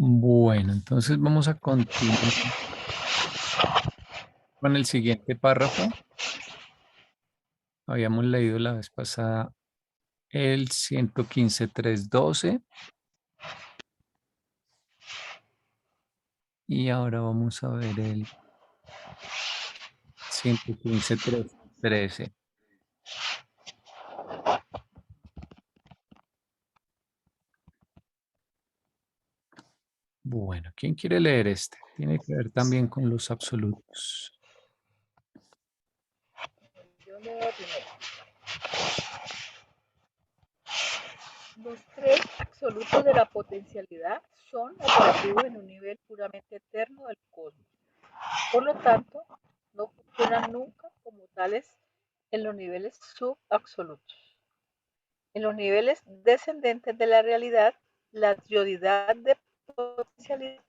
Bueno, entonces vamos a continuar con el siguiente párrafo. Habíamos leído la vez pasada el 115.312 y ahora vamos a ver el 115.313. Bueno, ¿quién quiere leer este? Tiene que ver también con los absolutos. Yo leo primero. Los tres absolutos de la potencialidad son operativos en un nivel puramente eterno del cosmos. Por lo tanto, no funcionan nunca como tales en los niveles subabsolutos. En los niveles descendentes de la realidad, la triosidad de potencialidad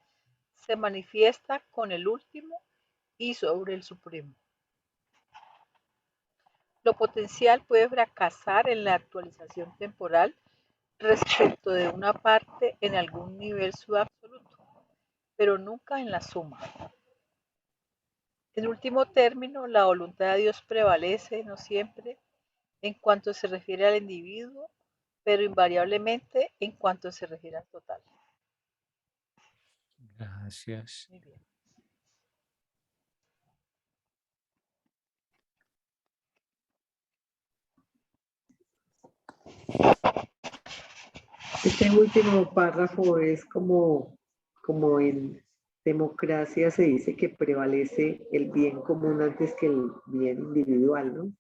se manifiesta con el último y sobre el supremo. Lo potencial puede fracasar en la actualización temporal respecto de una parte en algún nivel subabsoluto, pero nunca en la suma. En último término, la voluntad de Dios prevalece no siempre en cuanto se refiere al individuo, pero invariablemente en cuanto se refiere al total. Gracias. Muy bien. Este último párrafo es como en democracia se dice que prevalece el bien común antes que el bien individual, ¿no?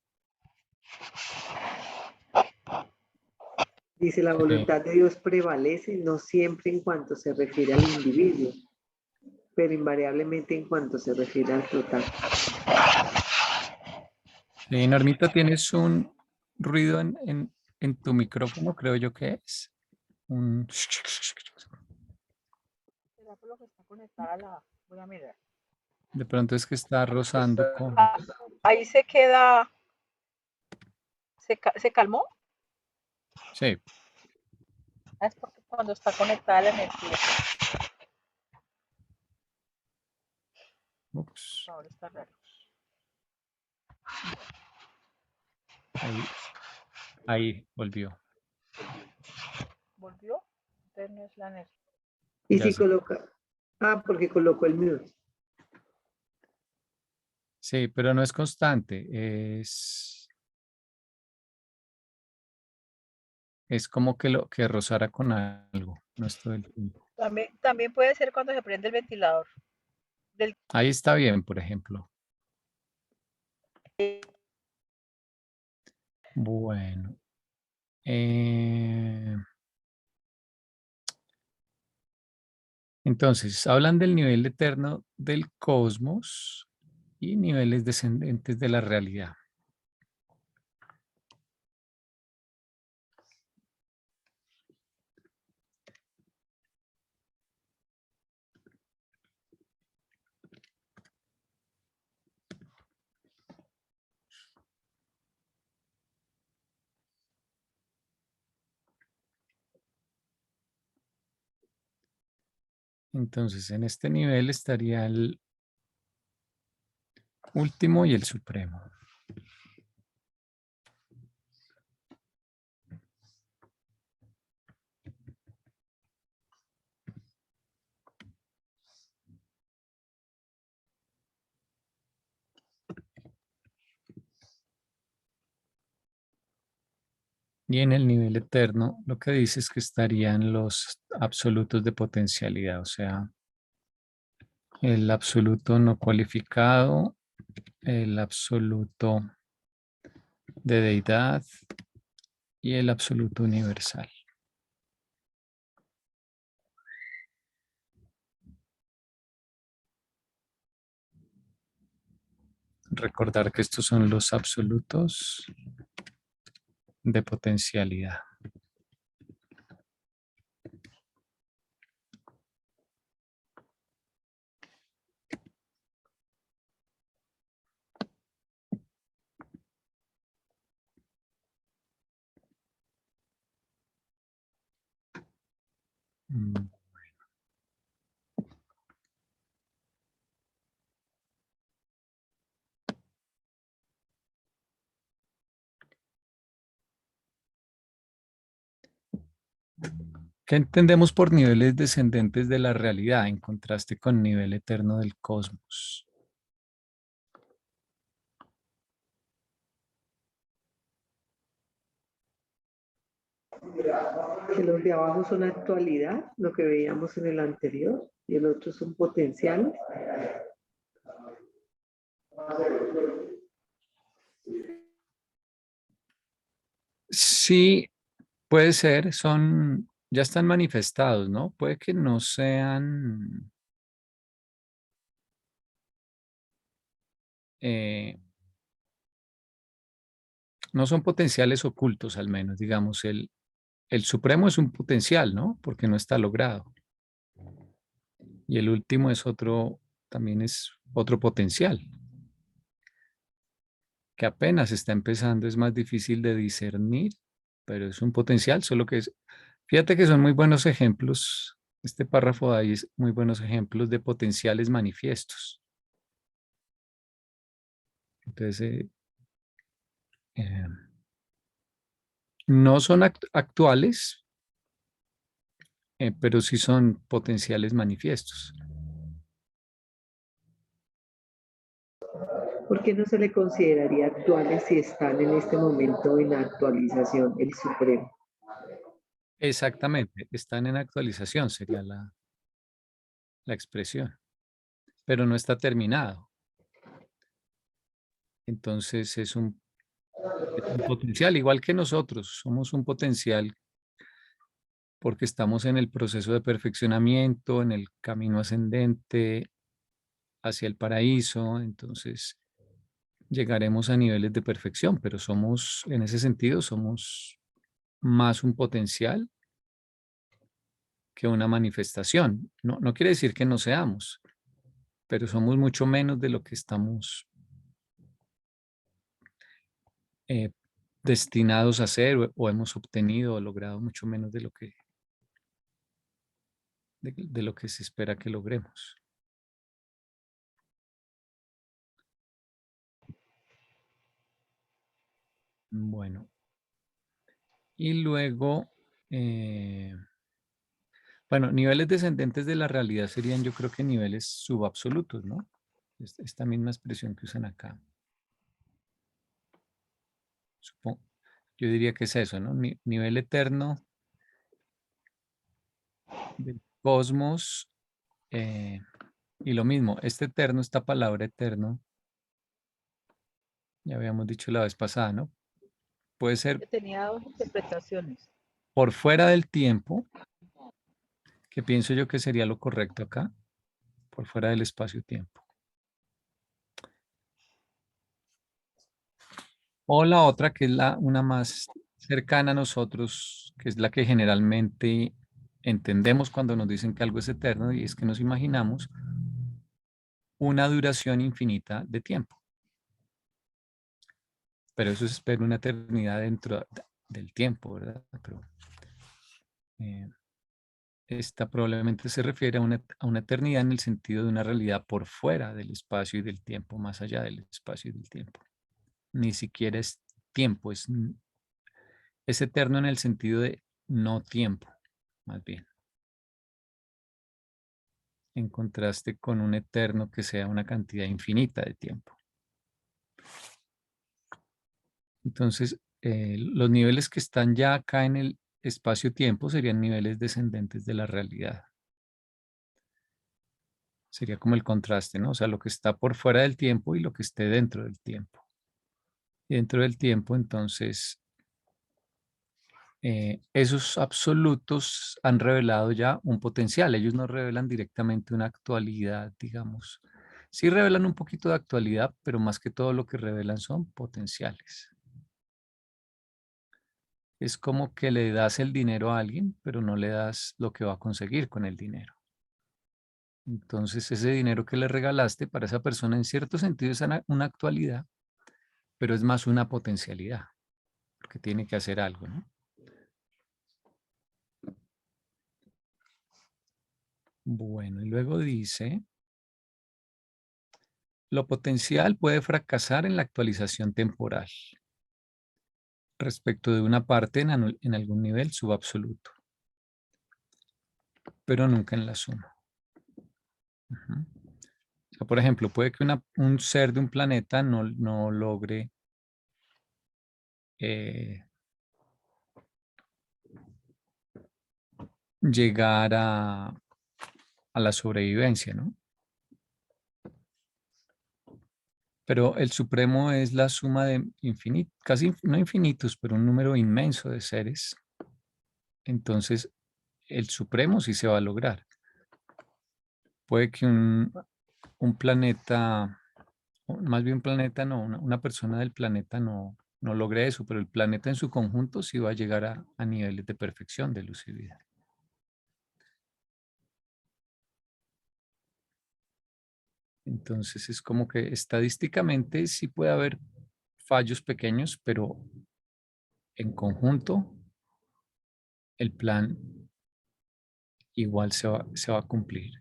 Dice, la Sí. voluntad de Dios prevalece no siempre en cuanto se refiere al individuo, pero invariablemente en cuanto se refiere al total. Sí, Normita, tienes un ruido en tu micrófono, creo yo que es. Un... ¿Será por lo que está conectada la? Voy a mirar. De pronto es que está rozando con... Ah, ahí se queda, se calmó. Sí. Es porque cuando está conectada la energía, Ups, ahora está raro. ahí, ahí volvió. ¿Volvió? Entonces no es la energía. Y Ya si sé. coloca, porque colocó el mute. Sí, pero no es constante. Es como que lo que rozara con algo. No es todo el tiempo. También puede ser cuando se prende el ventilador. Del, Ahí está bien, por ejemplo. Bueno. eh, entonces, hablan del nivel eterno del cosmos y niveles descendentes de la realidad. Entonces, en este nivel estaría el último y el supremo. Y en el nivel eterno, lo que dice es que estarían los absolutos de potencialidad, o sea, el absoluto no cualificado, el absoluto de deidad y el absoluto universal. Recordar que estos son los absolutos de potencialidad. Mm, ¿Qué entendemos por niveles descendentes de la realidad en contraste con nivel eterno del cosmos? Que los de abajo son actualidad, lo que veíamos en el anterior, y el otro son potenciales. Sí, puede ser, ya están manifestados, ¿no? Puede que no sean, eh, no son potenciales ocultos al menos, digamos, el supremo es un potencial, ¿no? Porque no está logrado. Y el último es otro, también es otro potencial, que apenas está empezando, es más difícil de discernir, pero es un potencial, solo que es, fíjate que son muy buenos ejemplos, este párrafo de ahí es muy buenos ejemplos de potenciales manifiestos. Entonces, eh, no son actuales, pero sí son potenciales manifiestos. ¿Por qué no se le consideraría actuales si están en este momento en actualización, el Supremo? Exactamente, están en actualización, sería la expresión, pero no está terminado. Entonces es un potencial, igual que nosotros, somos un potencial porque estamos en el proceso de perfeccionamiento, en el camino ascendente hacia el paraíso, entonces llegaremos a niveles de perfección, pero somos, en ese sentido, somos más un potencial que una manifestación. No, no quiere decir que no seamos, pero somos mucho menos de lo que estamos eh, destinados a ser o hemos obtenido o logrado mucho menos de lo que se espera que logremos. Bueno, y luego, eh, bueno, niveles descendentes de la realidad serían yo creo que niveles subabsolutos, ¿no? Esta misma expresión que usan acá. Yo diría que es eso, ¿no? Nivel eterno del cosmos. eh, y lo mismo, este eterno, esta palabra eterno, ya habíamos dicho la vez pasada, ¿no? Puede ser Que tenía dos interpretaciones. por fuera del tiempo, que pienso yo que sería lo correcto acá, por fuera del espacio-tiempo. O la otra, que es una más cercana a nosotros, que es la que generalmente entendemos cuando nos dicen que algo es eterno, y es que nos imaginamos una duración infinita de tiempo. Pero eso es esperar una eternidad dentro del tiempo, ¿verdad? Pero eh, esta probablemente se refiere a una eternidad en el sentido de una realidad por fuera del espacio y del tiempo, más allá del espacio y del tiempo. Ni siquiera es tiempo, es eterno en el sentido de no tiempo, más bien, en contraste con un eterno que sea una cantidad infinita de tiempo. Entonces, los niveles que están ya acá en el espacio-tiempo serían niveles descendentes de la realidad. Sería como el contraste, ¿no? O sea, lo que está por fuera del tiempo y lo que esté dentro del tiempo. Y dentro del tiempo, entonces, esos absolutos han revelado ya un potencial. Ellos no revelan directamente una actualidad, digamos. Sí revelan un poquito de actualidad, pero más que todo lo que revelan son potenciales. Es como que le das el dinero a alguien, pero no le das lo que va a conseguir con el dinero. Entonces, ese dinero que le regalaste para esa persona en cierto sentido es una actualidad, pero es más una potencialidad, porque tiene que hacer algo, ¿no? Bueno, y luego dice, lo potencial puede fracasar en la actualización temporal respecto de una parte en algún nivel subabsoluto. pero nunca en la suma. Ujú. O sea, por ejemplo, puede que un ser de un planeta no logre eh, llegar a la sobrevivencia, ¿no? Pero el supremo es la suma de infinitos, casi no infinitos, pero un número inmenso de seres. Entonces, el supremo sí se va a lograr. Puede que un planeta, o más bien un planeta no, una persona del planeta no logre eso, pero el planeta en su conjunto sí va a llegar a niveles de perfección de luz y vida. Entonces es como que estadísticamente sí puede haber fallos pequeños, pero en conjunto el plan igual se va a cumplir.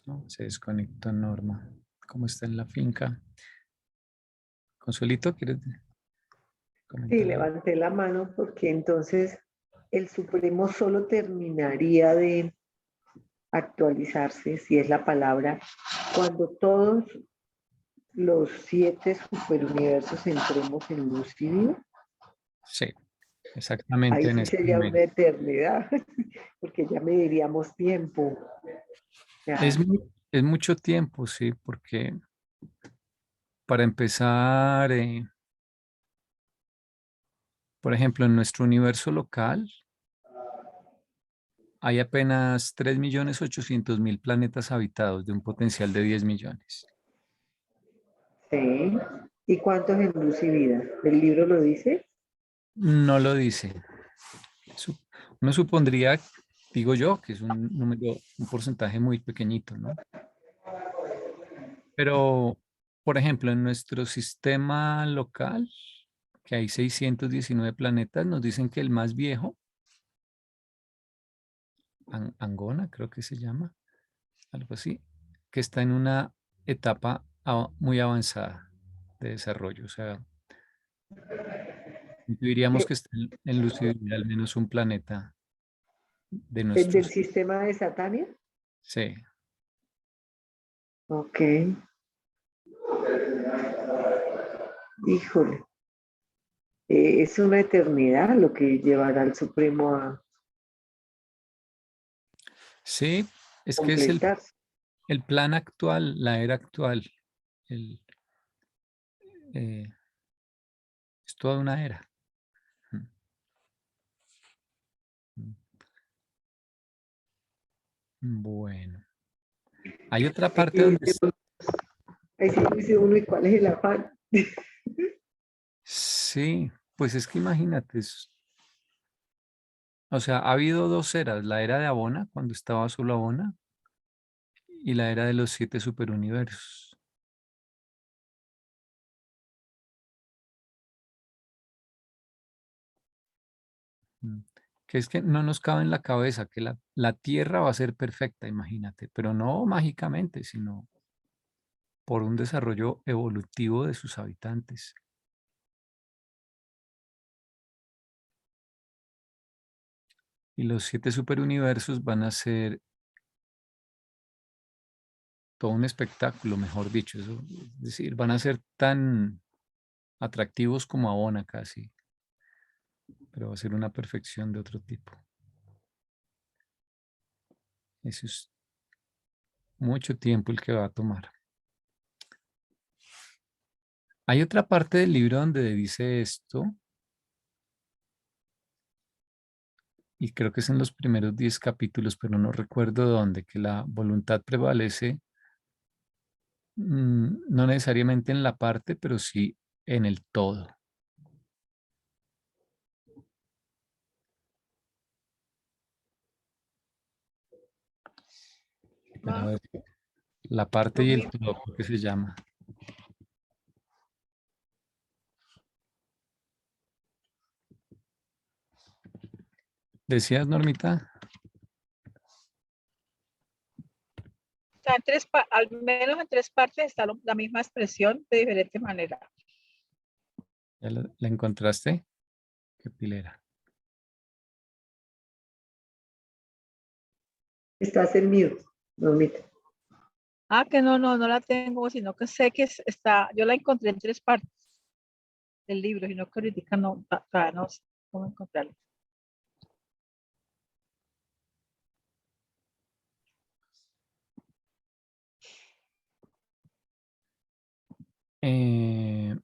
¿No? Se desconectó Norma. ¿Cómo está en la finca? Consuelito, ¿quieres Sí, comentar algo? levanté la mano porque entonces el Supremo solo terminaría de actualizarse, si es la palabra, cuando todos los 7 superuniversos entremos en luz y vida. Sí, exactamente Ahí en sí este sería una momento. eternidad, porque ya mediríamos tiempo. Es, Ya, es mucho tiempo, sí, porque para empezar, por ejemplo, en nuestro universo local hay apenas 3.800.000 planetas habitados de un potencial de 10 millones. sí. ¿Y cuántos en luz y vida? ¿El libro lo dice? No lo dice. Su- Uno supondría, digo yo, que es un número, un porcentaje muy pequeñito, ¿no? Pero, por ejemplo, en nuestro sistema local, que hay 619 planetas, nos dicen que el más viejo, Angona, creo que se llama, algo así, que está en una etapa muy avanzada de desarrollo. O sea, diríamos Eh, que está en luz y vida al menos un planeta de ¿El del nuestros. sistema de Satania? Sí, Ok. Híjole. Es una eternidad lo que llevará al Supremo a sí, es que es completarse. el plan actual, la era actual. el, eh, es toda una era. Mm, mm. Bueno, hay otra Ahí parte sí donde dice, ahí sí dice uno, ¿y cuál es el afán? sí, pues es que imagínate, o sea, ha habido dos eras, la era de Abona, cuando estaba solo Abona, y la era de los 7 superuniversos. Mm. Que es que no nos cabe en la cabeza que la Tierra va a ser perfecta, imagínate, pero no mágicamente, sino por un desarrollo evolutivo de sus habitantes. Y los 7 superuniversos van a ser todo un espectáculo, mejor dicho. Es decir, van a ser tan atractivos como Abona casi, pero va a ser una perfección de otro tipo. Eso es mucho tiempo el que va a tomar. Hay otra parte del libro donde dice esto, y creo que es en los primeros 10 capítulos, pero no recuerdo dónde, que la voluntad prevalece, no necesariamente en la parte, pero sí en el todo. Pero a Ma, ver, la parte lo y el mismo. todo, ¿por qué se llama? ¿Decías, Normita? O sea, al menos en tres partes está la misma expresión de diferente manera. ¿Ya la encontraste? ¿Qué pilera? Estás en mute, Normita. Ah, que no la tengo, sino que sé que está, yo la encontré en 3 partes del libro, sino que ahorita no sé cómo encontrarla. Eh,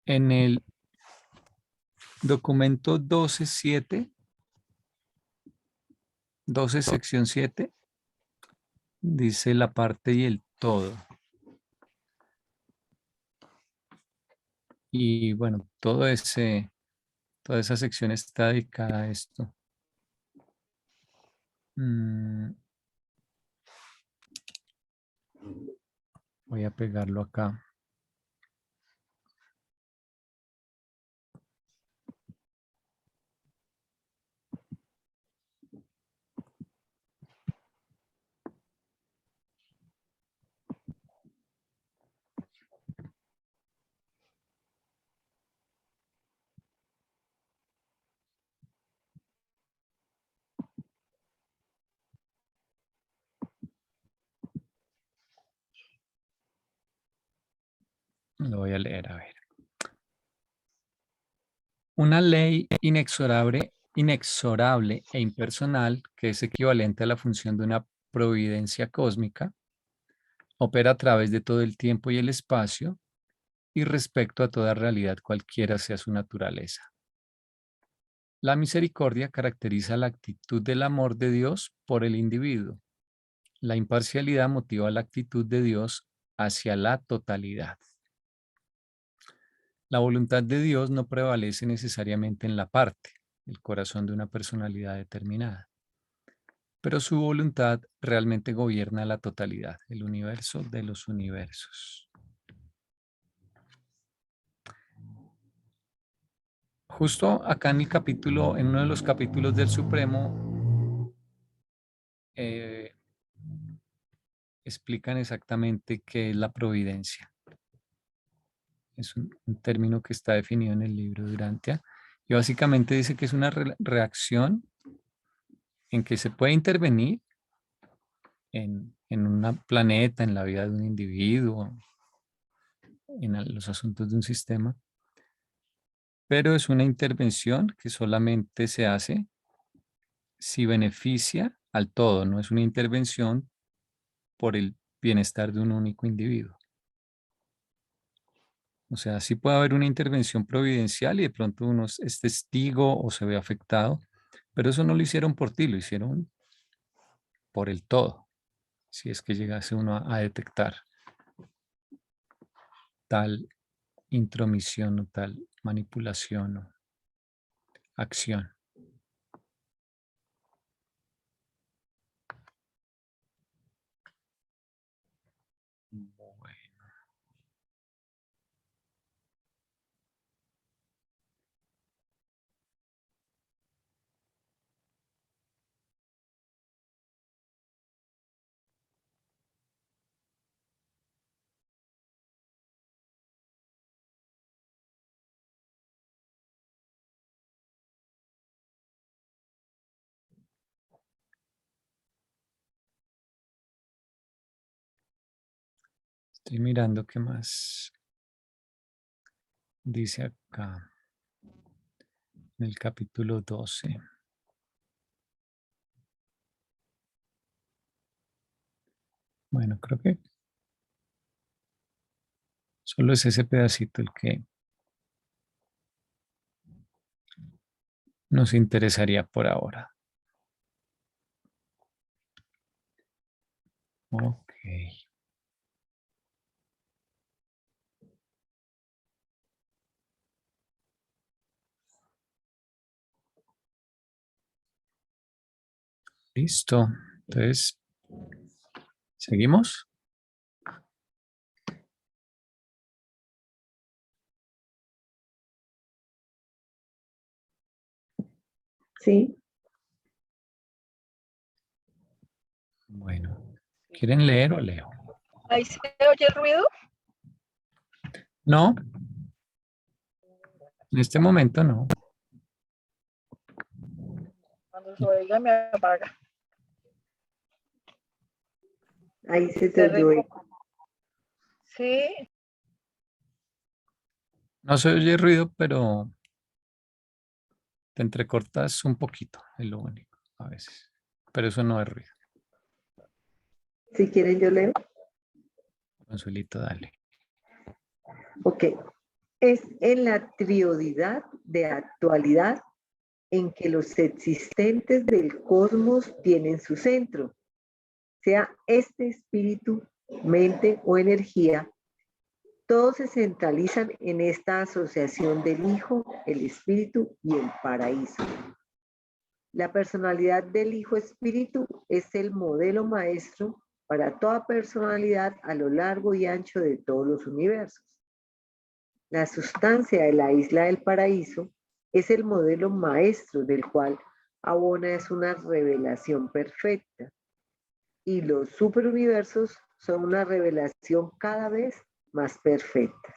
en el documento 12.7, 12 sección 7, dice la parte y el todo. Y bueno, toda esa sección está dedicada a esto. Voy a pegarlo acá. Lo voy a leer, a ver. Una ley inexorable e impersonal, que es equivalente a la función de una providencia cósmica, opera a través de todo el tiempo y el espacio y respecto a toda realidad cualquiera sea su naturaleza. La misericordia caracteriza la actitud del amor de Dios por el individuo. La imparcialidad motiva la actitud de Dios hacia la totalidad. La voluntad de Dios no prevalece necesariamente en la parte, el corazón de una personalidad determinada, pero su voluntad realmente gobierna la totalidad, el universo de los universos. Justo acá en el capítulo, en uno de los capítulos del Supremo, explican exactamente qué es la providencia. Es un término que está definido en el libro de Durantia y básicamente dice que es una reacción en que se puede intervenir en un planeta, en la vida de un individuo, en los asuntos de un sistema, pero es una intervención que solamente se hace si beneficia al todo, no es una intervención por el bienestar de un único individuo. O sea, sí puede haber una intervención providencial y de pronto uno es testigo o se ve afectado, pero eso no lo hicieron por ti, lo hicieron por el todo, si es que llegase uno a detectar tal intromisión o tal manipulación o acción. Bueno, estoy mirando qué más dice acá en el capítulo 12. Bueno, creo que solo es ese pedacito el que nos interesaría por ahora. Ok. Listo. Entonces, ¿seguimos? Sí, Bueno, ¿quieren leer o leo? ¿Ahí se oye el ruido? No, en este momento no. Cuando se oiga me apaga. Ahí se te Se oyó. reco- Sí, No se oye ruido, pero te entrecortas un poquito, es lo único, a veces. Pero eso no es ruido. Si quieren yo leo. Consuelito, dale. Ok. Es en la triodidad de actualidad en que los existentes del cosmos tienen su centro, sea este espíritu, mente o energía. Todos se centralizan en esta asociación del Hijo, el Espíritu y el paraíso. La personalidad del Hijo Espíritu es el modelo maestro para toda personalidad a lo largo y ancho de todos los universos. La sustancia de la isla del paraíso es el modelo maestro del cual Abona es una revelación perfecta y los superuniversos son una revelación cada vez más perfectas.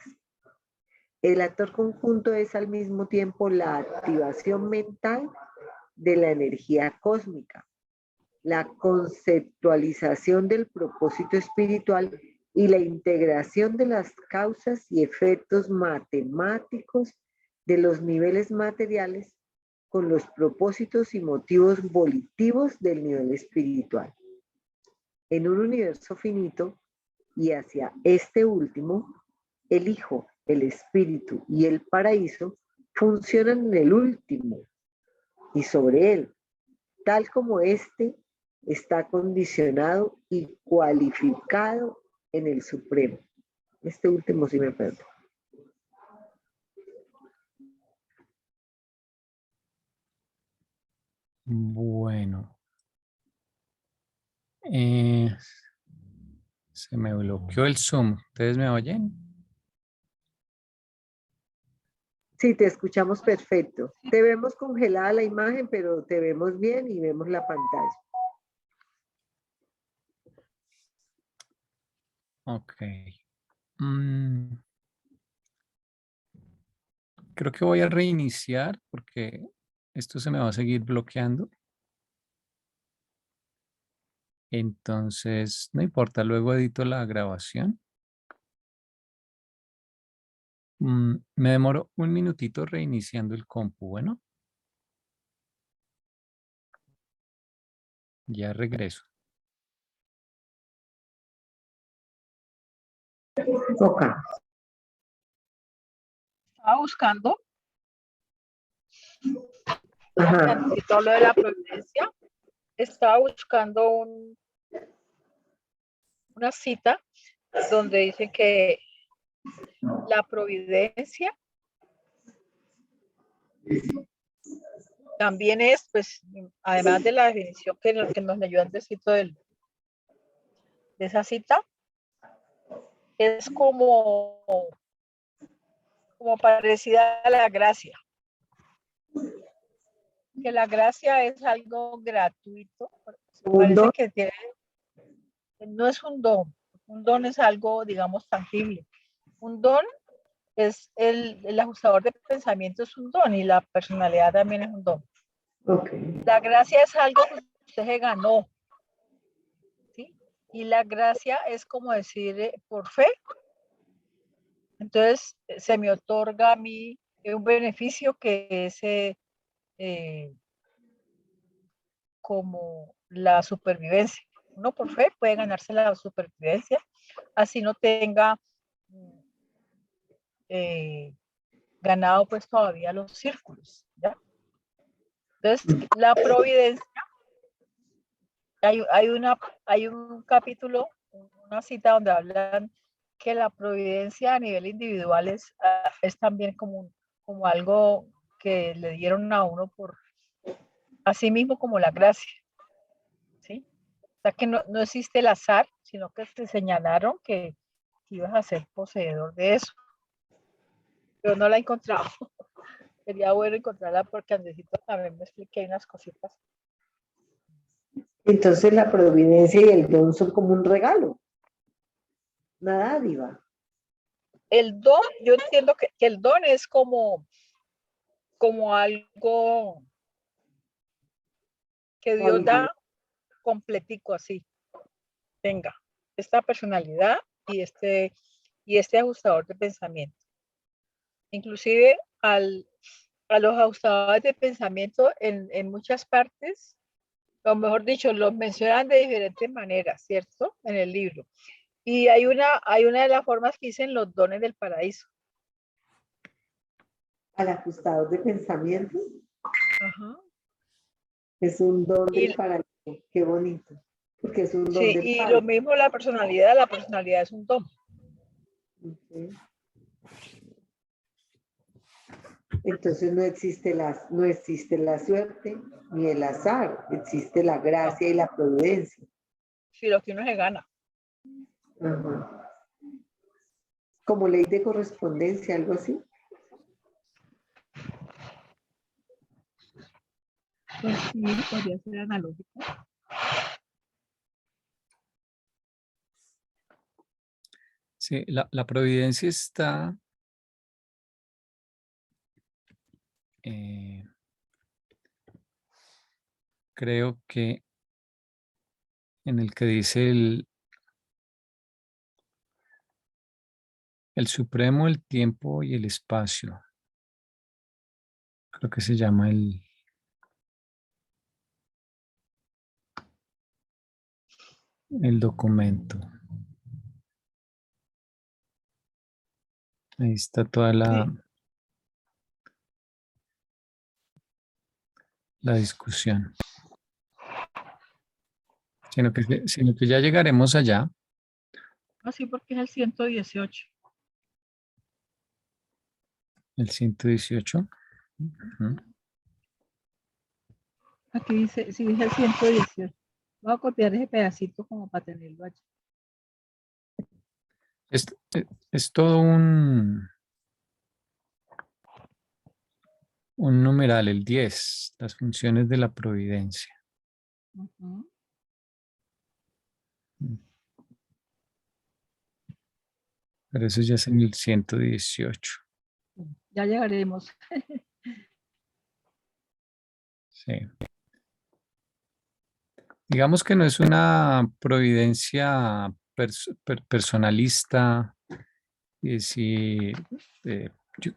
El actor conjunto es al mismo tiempo la activación mental de la energía cósmica, la conceptualización del propósito espiritual y la integración de las causas y efectos matemáticos de los niveles materiales con los propósitos y motivos volitivos del nivel espiritual. En un universo finito y hacia este último, el Hijo, el Espíritu y el Paraíso funcionan en el último y sobre él, tal como éste está condicionado y cualificado en el Supremo. Este último sí me perdí. Bueno, eh, se me bloqueó el Zoom. ¿Ustedes me oyen? Sí, te escuchamos perfecto. Te vemos congelada la imagen, pero te vemos bien y vemos la pantalla. Ok. Mm, creo que voy a reiniciar porque esto se me va a seguir bloqueando. Entonces, no importa, luego edito la grabación. Me demoro un minutito reiniciando el compu. Bueno, ya regreso. Ok. estaba buscando, Ajá. necesito lo de la providencia, estaba buscando una cita donde dice que la providencia también es, pues, además de la definición que nos leyó antesito de esa cita, es como parecida a la gracia. Que la gracia es algo gratuito, parece que tiene, no es un don es algo, digamos, tangible. Un don es el ajustador de pensamiento es un don y la personalidad también es un don. Okay. La gracia es algo que usted se ganó, ¿sí? Y la gracia es como decir por fe. Entonces se me otorga a mí un beneficio que es como la supervivencia. Uno por fe puede ganarse la supervivencia, así no tenga ganado pues todavía los círculos, ¿ya? Entonces, la providencia, hay un capítulo, una cita donde hablan que la providencia a nivel individual es también como algo que le dieron a uno por así mismo como la gracia, ¿sí? O sea que no existe el azar, sino que te señalaron que ibas a ser poseedor de eso. Pero no la he encontrado. Sería bueno encontrarla porque Andresito también me expliqué unas cositas. Entonces la providencia y el don son como un regalo. una dádiva. El don, yo entiendo que el don es como algo que Dios da completico así. Tenga esta personalidad y este ajustador de pensamiento. Inclusive a los ajustadores de pensamiento en muchas partes, o mejor dicho, los mencionan de diferentes maneras, ¿cierto? En el libro. Y hay una de las formas que dicen los dones del paraíso. Al ajustador de pensamiento. Ajá. Es un don Y, del paraíso. Qué bonito. Porque es un don sí, del y Padre. lo mismo la personalidad es un don. Okay. Entonces no existe la suerte ni el azar, existe la gracia y la providencia. Sí, lo que uno se gana. Ajá. Como ley de correspondencia, algo así. Pues sí, podría ser analógico. Sí, la providencia está creo que en el que dice el supremo, el tiempo y el espacio. Creo que se llama el documento. Ahí está toda Sí. la discusión. Sino que ya llegaremos allá. Así porque es el 118. El 118. Ujú. Aquí dice, sí, dice el 118. Voy a copiar ese pedacito como para tenerlo allí. Es, es todo un numeral, el 10, las funciones de la providencia. Uh-huh. Pero eso ya es en el 118. Ya llegaremos. Sí. Digamos que no es una providencia personalista, y si yo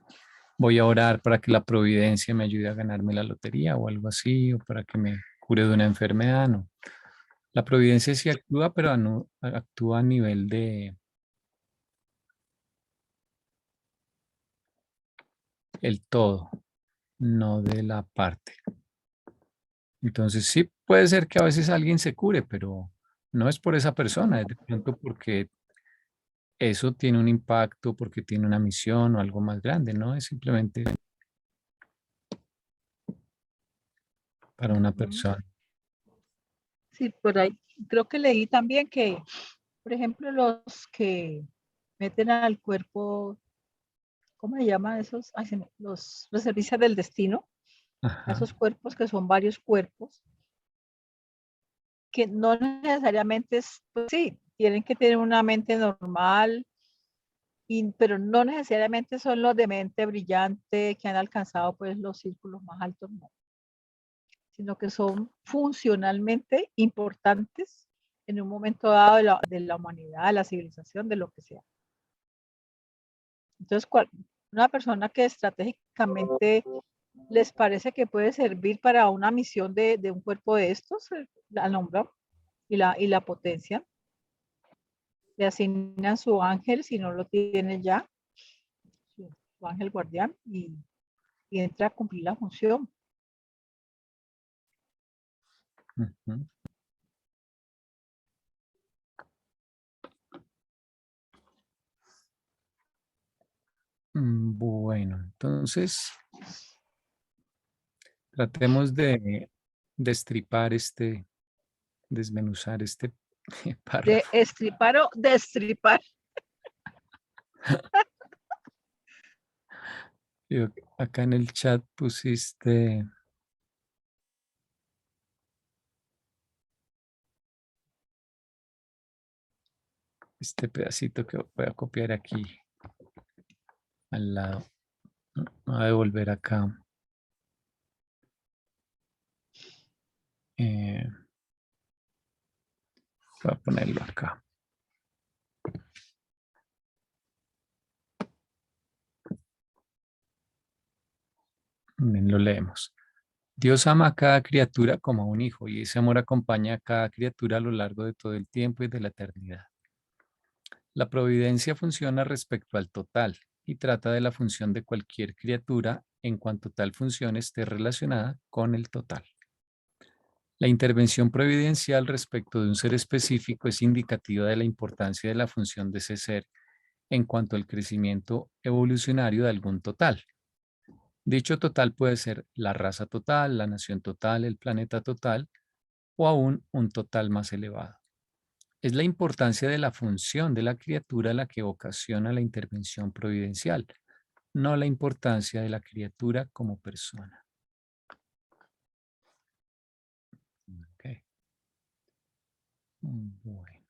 voy a orar para que la providencia me ayude a ganarme la lotería o algo así, o para que me cure de una enfermedad, no. La providencia sí actúa, pero actúa a nivel de el todo, no de la parte. Entonces sí puede ser que a veces alguien se cure, pero no es por esa persona, es de pronto porque eso tiene un impacto, porque tiene una misión o algo más grande, no es simplemente para una Uh-huh. persona. Sí, por ahí creo que leí también que, por ejemplo, los que meten al cuerpo, ¿cómo se llaman esos? Ay, los reservistas del destino, Ajá. esos cuerpos que son varios cuerpos, que no necesariamente es, pues sí, tienen que tener una mente normal, pero no necesariamente son los de mente brillante que han alcanzado pues los círculos más altos, no, sino que son funcionalmente importantes en un momento dado de la humanidad, de la civilización, de lo que sea. Entonces, una persona que estratégicamente les parece que puede servir para una misión de un cuerpo de estos, la nombran y la potencian. Le asignan su ángel, si no lo tiene ya, su ángel guardián, y entra a cumplir la función. Ujú. Bueno, entonces tratemos de destripar desmenuzar este De párrafo. estripar o destripar. Yo acá en el chat pusiste, este pedacito que voy a copiar aquí al lado. Voy a devolver acá. Voy a ponerlo acá. Bien, lo leemos. Dios ama a cada criatura como a un hijo y ese amor acompaña a cada criatura a lo largo de todo el tiempo y de la eternidad. La providencia funciona respecto al total y trata de la función de cualquier criatura en cuanto tal función esté relacionada con el total. La intervención providencial respecto de un ser específico es indicativa de la importancia de la función de ese ser en cuanto al crecimiento evolucionario de algún total. Dicho total puede ser la raza total, la nación total, el planeta total o aún un total más elevado. Es la importancia de la función de la criatura la que ocasiona la intervención providencial, no la importancia de la criatura como persona. Okay. Bueno.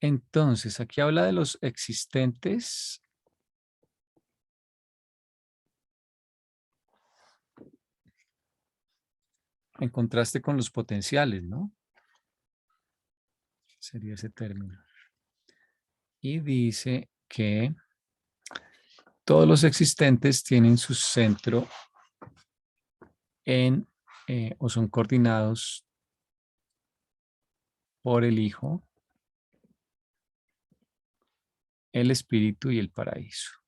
Entonces, aquí habla de los existentes. En contraste con los potenciales, ¿no? Sería ese término. Y dice que todos los existentes tienen su centro en o son coordinados por el Hijo, el Espíritu y el Paraíso.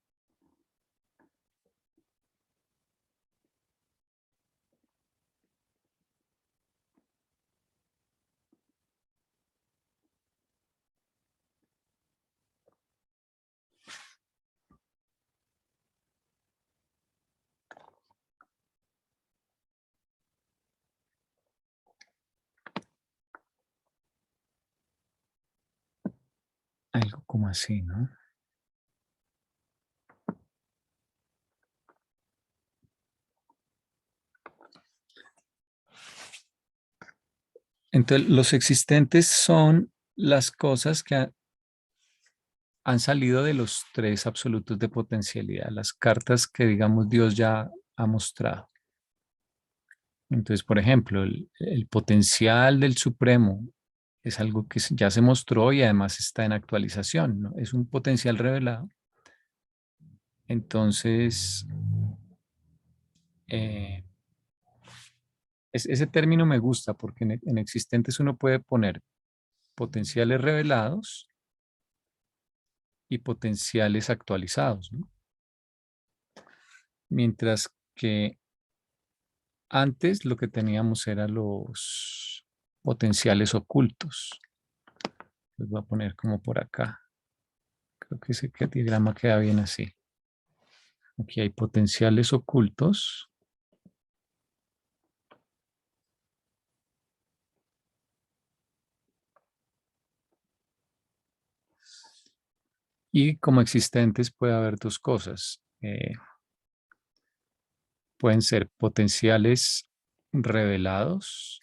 Algo como así, ¿no? Entonces, los existentes son las cosas que han salido de los tres absolutos de potencialidad, las cartas que, digamos, Dios ya ha mostrado. Entonces, por ejemplo, el potencial del Supremo es algo que ya se mostró y además está en actualización, ¿no? Es un potencial revelado. Entonces, eh, ese término me gusta porque en existentes uno puede poner potenciales revelados y potenciales actualizados, ¿no? Mientras que antes lo que teníamos eran los potenciales ocultos. Les voy a poner como por acá. Creo que ese diagrama queda bien así. Aquí hay potenciales ocultos. Y como existentes puede haber dos cosas. Pueden ser potenciales revelados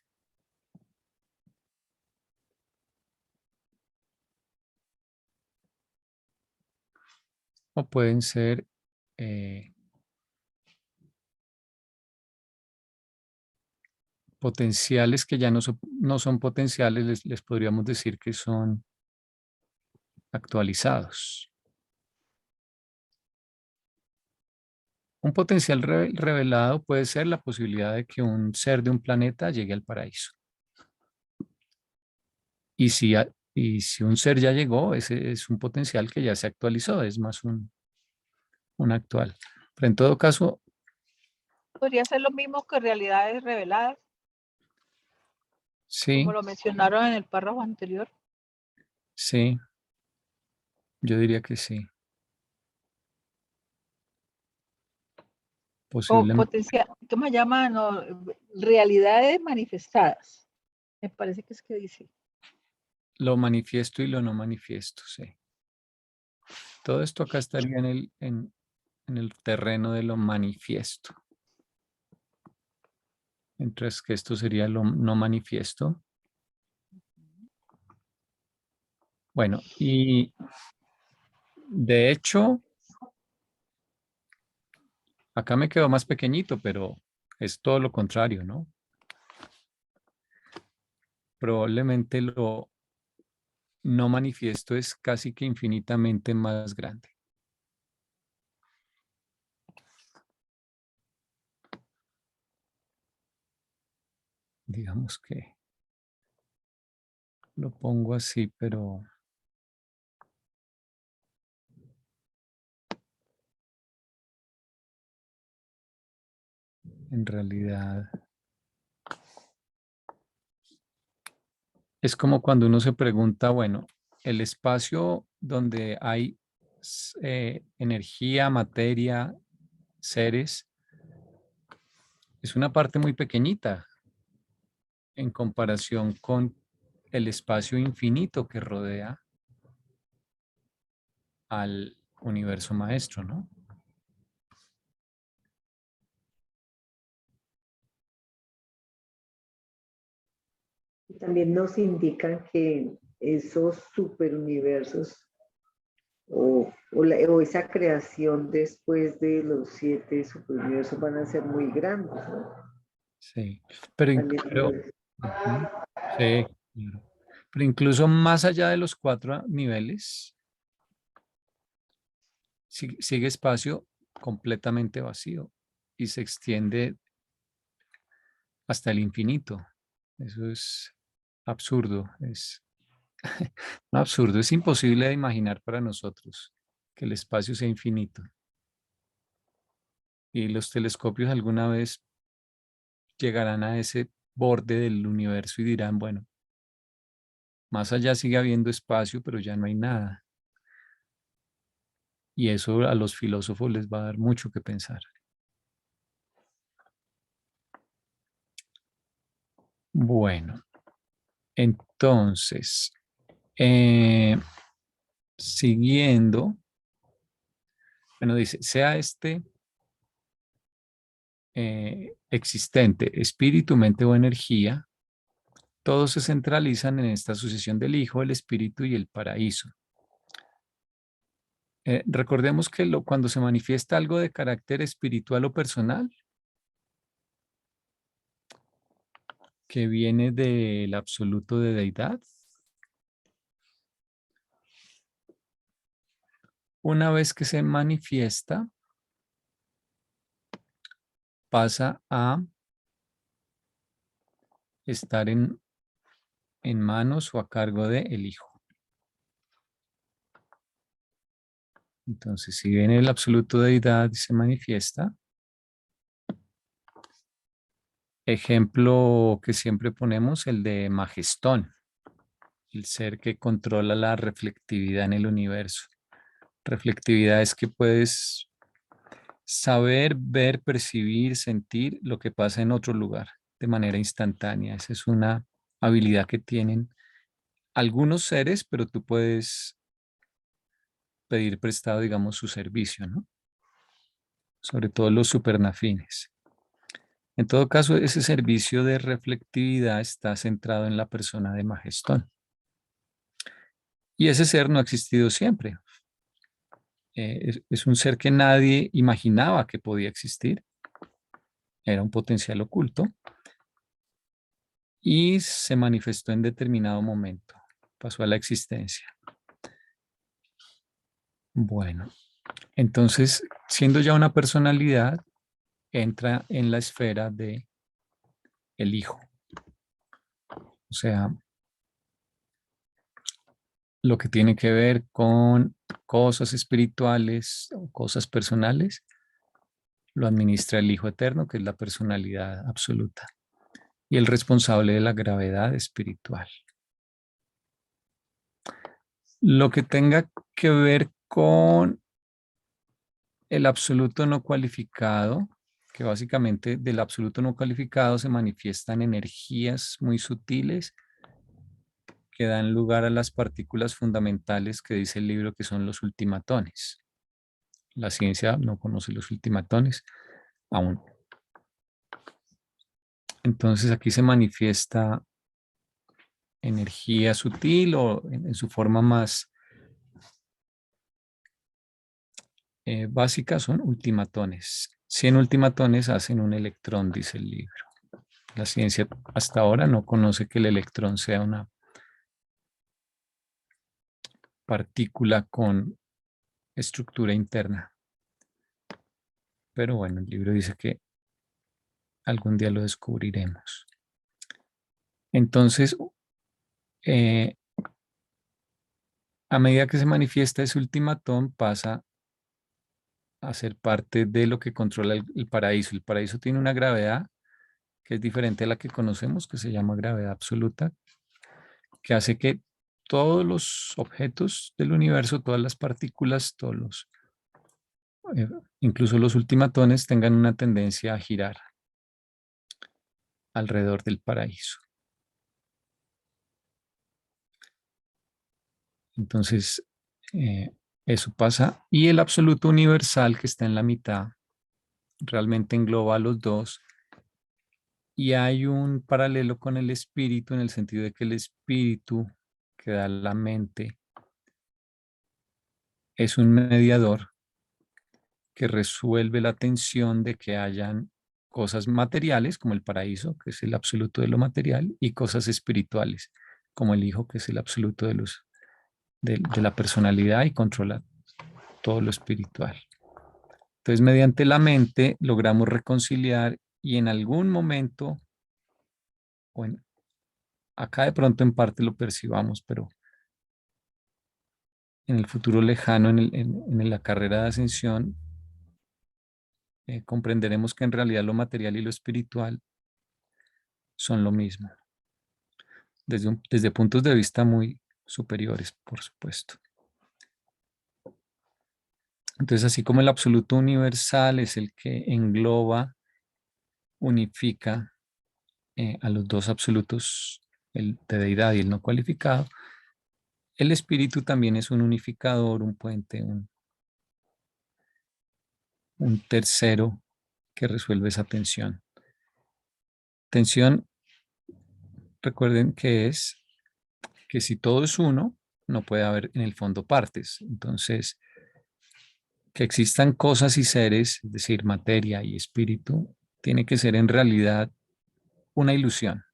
o pueden ser potenciales que ya no son potenciales, les podríamos decir que son actualizados. Un potencial revelado puede ser la posibilidad de que un ser de un planeta llegue al paraíso. Y si un ser ya llegó, ese es un potencial que ya se actualizó, es más un actual. Pero en todo caso, Podría ser lo mismo que realidades reveladas, sí, como lo mencionaron en el párrafo anterior. sí, yo diría que sí. O Posiblemente potencial, ¿cómo se llama? No, realidades manifestadas. Me parece que es que dice. lo manifiesto y lo no manifiesto, sí. Todo esto acá estaría en el terreno de lo manifiesto. mientras que esto sería lo no manifiesto. Bueno, y de hecho, acá me quedó más pequeñito, pero es todo lo contrario, ¿no? Probablemente lo no manifiesto es casi que infinitamente más grande. Digamos que lo pongo así, pero en realidad es como cuando uno se pregunta, bueno, el espacio donde hay energía, materia, seres, es una parte muy pequeñita en comparación con el espacio infinito que rodea al universo maestro, ¿no? También nos indican que esos superuniversos o esa creación después de los 7 superuniversos van a ser muy grandes, ¿no? Sí, pero, También ujú, sí, claro. Pero incluso más allá de los 4 niveles, sigue espacio completamente vacío y se extiende hasta el infinito. Eso es absurdo, es no absurdo, es imposible de imaginar para nosotros que el espacio sea infinito. Y los telescopios alguna vez llegarán a ese borde del universo y dirán, bueno, más allá sigue habiendo espacio, pero ya no hay nada. Y eso a los filósofos les va a dar mucho que pensar. Bueno, entonces, eh, siguiendo, bueno, dice, sea este existente, espíritu, mente o energía, todos se centralizan en esta sucesión del Hijo, el Espíritu y el paraíso. Recordemos que cuando se manifiesta algo de carácter espiritual o personal, que viene del absoluto de deidad, una vez que se manifiesta, pasa a estar en manos o a cargo del Hijo. Entonces, si viene el absoluto de deidad y se manifiesta, ejemplo que siempre ponemos, el de Magestón, el ser que controla la reflectividad en el universo. Reflectividad es que puedes saber, ver, percibir, sentir lo que pasa en otro lugar de manera instantánea. Esa es una habilidad que tienen algunos seres, pero tú puedes pedir prestado, digamos, su servicio, ¿no? Sobre todo los supernafines. En todo caso, ese servicio de reflectividad está centrado en la persona de Magestón. Y ese ser no ha existido siempre. Es un ser que nadie imaginaba que podía existir. Era un potencial oculto y se manifestó en determinado momento. Pasó a la existencia. Bueno, entonces, siendo ya una personalidad, entra en la esfera de el Hijo. O sea, lo que tiene que ver con cosas espirituales o cosas personales, lo administra el Hijo Eterno, que es la personalidad absoluta, y el responsable de la gravedad espiritual. Lo que tenga que ver con el absoluto no cualificado, que básicamente del absoluto no cualificado se manifiestan energías muy sutiles que dan lugar a las partículas fundamentales que dice el libro que son los ultimatones. La ciencia no conoce los ultimatones aún. Entonces aquí se manifiesta energía sutil o en su forma más básica son ultimatones. 100 ultimatones hacen un electrón, dice el libro. La ciencia hasta ahora no conoce que el electrón sea una partícula con estructura interna. Pero bueno, el libro dice que algún día lo descubriremos. Entonces, eh, a medida que se manifiesta ese ultimatón, pasa a ser parte de lo que controla el paraíso. El paraíso tiene una gravedad que es diferente a la que conocemos, que se llama gravedad absoluta, que hace que todos los objetos del universo, todas las partículas, eh, incluso los ultimatones, tengan una tendencia a girar alrededor del paraíso. Entonces, eso pasa. Y el absoluto universal que está en la mitad realmente engloba a los dos. Y hay un paralelo con el espíritu en el sentido de que el espíritu que da la mente es un mediador que resuelve la tensión de que hayan cosas materiales como el paraíso, que es el absoluto de lo material, y cosas espirituales como el hijo, que es el absoluto de la personalidad y controla todo lo espiritual. Entonces, mediante la mente logramos reconciliar y en algún momento, o acá de pronto en parte lo percibamos, pero en el futuro lejano, en la carrera de ascensión, comprenderemos que en realidad lo material y lo espiritual son lo mismo, desde puntos de vista muy superiores, por supuesto. Entonces, así como el absoluto universal es el que engloba, unifica a los dos absolutos, el de deidad y el no cualificado, el espíritu también es un unificador, un puente, un tercero que resuelve esa tensión. Tensión, recuerden que es que si todo es uno, no puede haber en el fondo partes. Entonces, que existan cosas y seres, es decir, materia y espíritu, tiene que ser en realidad una ilusión,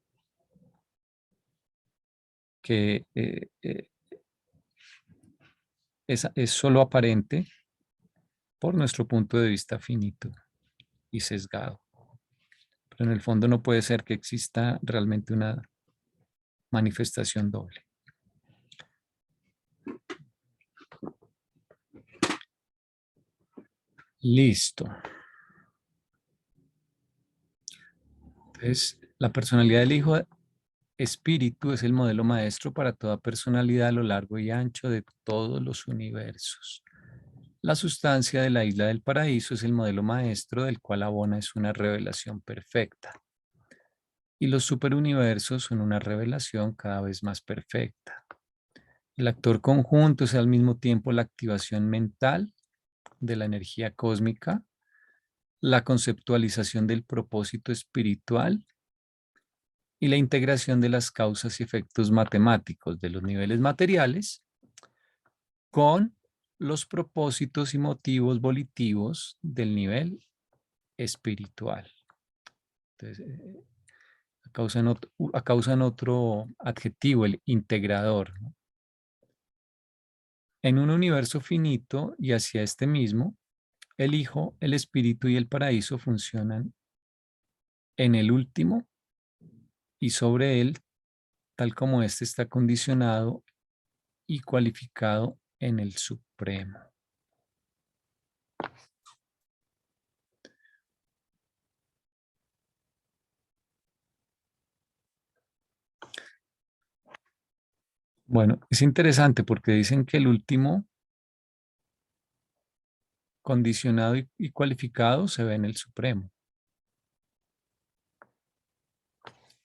que es solo aparente por nuestro punto de vista finito y sesgado. Pero en el fondo no puede ser que exista realmente una manifestación doble. Listo. Entonces, la personalidad del Hijo Espíritu es el modelo maestro para toda personalidad a lo largo y ancho de todos los universos. La sustancia de la isla del paraíso es el modelo maestro del cual Abona es una revelación perfecta. Y los superuniversos son una revelación cada vez más perfecta. El actor conjunto es al mismo tiempo la activación mental de la energía cósmica, la conceptualización del propósito espiritual y la integración de las causas y efectos matemáticos de los niveles materiales con los propósitos y motivos volitivos del nivel espiritual. Entonces, acá usan otro adjetivo, el integrador, ¿no? En un universo finito y hacia este mismo, el Hijo, el Espíritu y el Paraíso funcionan en el último y sobre él, tal como éste está condicionado y cualificado en el Supremo. Bueno, es interesante porque dicen que el último condicionado y cualificado se ve en el Supremo.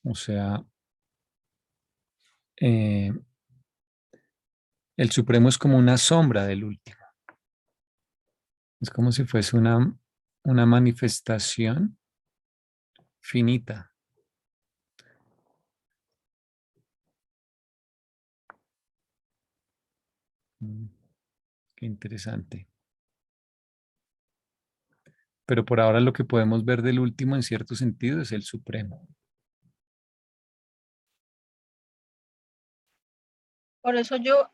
O sea, eh, el Supremo es como una sombra del último. Es como si fuese una manifestación finita Mm, qué interesante. Pero por ahora lo que podemos ver del último en cierto sentido es el supremo. Por eso yo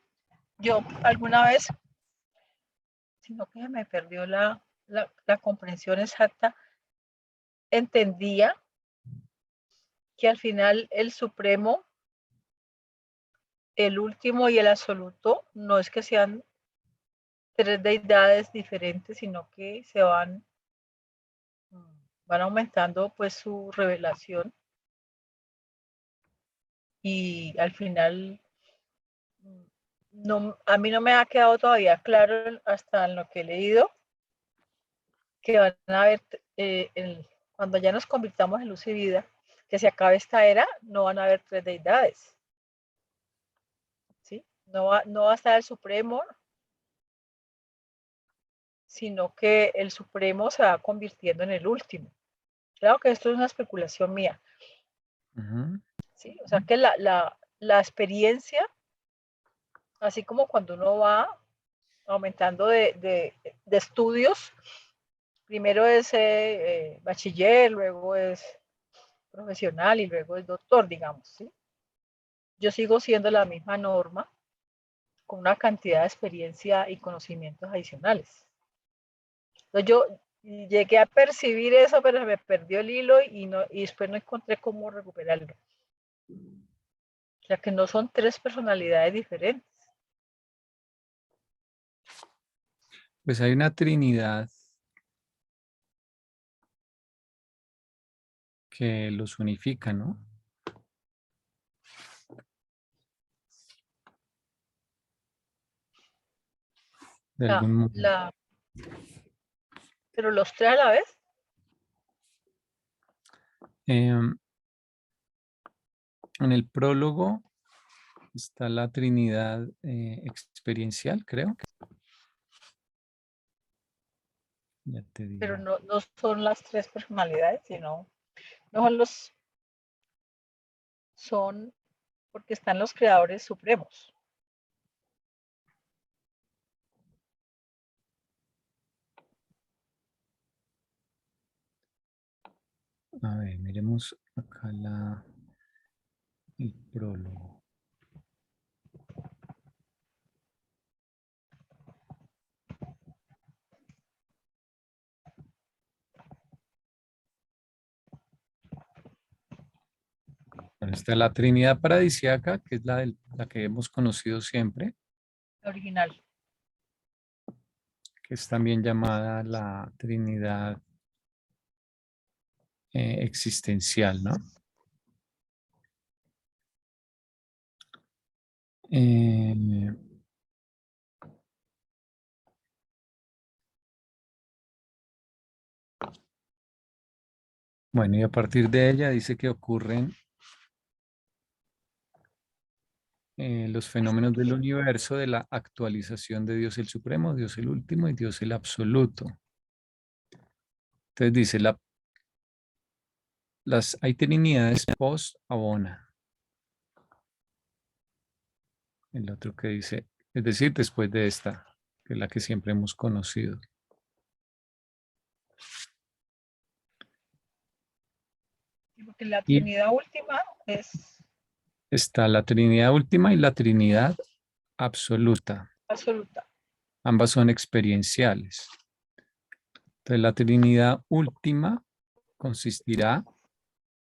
alguna vez, sino que se me perdió la comprensión exacta, entendía que al final el supremo, el último y el absoluto no es que sean tres deidades diferentes, sino que van aumentando pues su revelación y al final no, a mí no me ha quedado todavía claro hasta en lo que he leído que van a haber, cuando ya nos convirtamos en luz y vida, que se acabe esta era, no van a haber tres deidades. ¿Sí? No va a estar el Supremo, sino que el Supremo se va convirtiendo en el último. Claro que esto es una especulación mía. Ujú. ¿Sí? O sea que la experiencia, así como cuando uno va aumentando de estudios, primero es bachiller, luego es profesional y luego es doctor, digamos. ¿Sí? Yo sigo siendo la misma norma con una cantidad de experiencia y conocimientos adicionales. Entonces yo llegué a percibir eso, pero se me perdió el hilo y después no encontré cómo recuperarlo. O sea que no son tres personalidades diferentes. Pues hay una trinidad que los unifica, ¿no? De La, algún modo. pero los tres a la vez. Em, en el prólogo está la trinidad experiencial, creo. Ya te Pero digo. no son las tres personalidades, sino no son son porque están los creadores supremos. A ver, miremos acá el prólogo. Bueno, está la Trinidad paradisiaca, que es la que hemos conocido siempre, Original. que es también llamada la Trinidad existencial, ¿no? Eh, bueno, y a partir de ella dice que ocurren los fenómenos del universo de la actualización de Dios el Supremo, Dios el Último y Dios el Absoluto. Entonces dice, hay trinidades post-abona. El otro que dice, es decir, después de esta, que es la que siempre hemos conocido. Porque la Y Trinidad última es está la Trinidad última y la Trinidad absoluta. absoluta. Ambas son experienciales. Entonces, la Trinidad última consistirá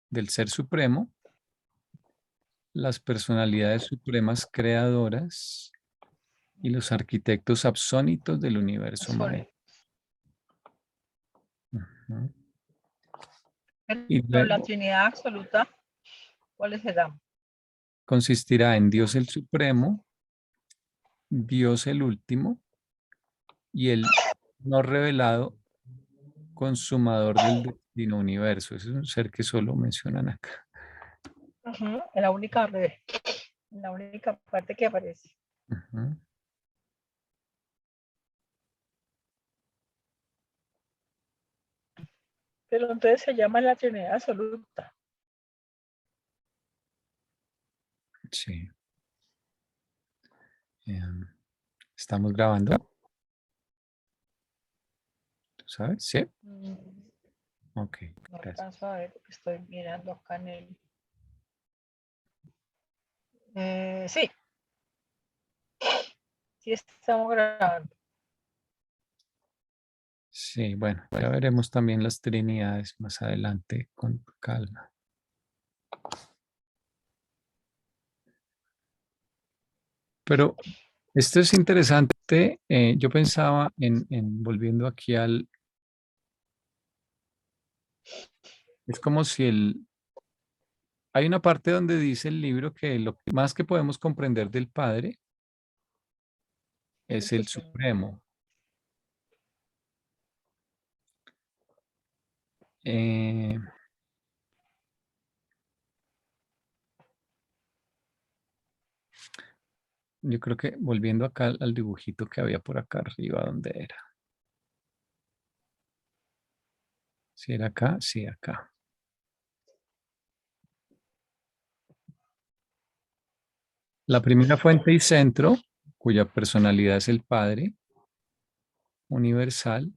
del Ser Supremo, las personalidades supremas creadoras y los arquitectos absónitos del universo Maya. Ujú. Y Pero la luego Trinidad absoluta, ¿cuáles serán? consistirá en Dios el Supremo, Dios el Último y el no revelado consumador del destino universo. Ese es un ser que solo mencionan acá. Es la única parte que aparece. Ujú. Pero entonces se llama la Trinidad absoluta. Sí. Em, ¿Estamos grabando? ¿Tú sabes? Sí. Ok, No gracias. alcanzo a ver porque estoy mirando acá en el... sí, sí estamos grabando. Sí, bueno, ya veremos también las trinidades más adelante con calma. Pero esto es interesante. Yo pensaba volviendo aquí es como si hay una parte donde dice el libro que lo más que podemos comprender del Padre El es el Supremo. Supremo. Eh, yo creo que volviendo acá al dibujito que había por acá arriba, ¿dónde era? ¿Si era acá? Sí, acá. La primera fuente y centro, cuya personalidad es el Padre universal,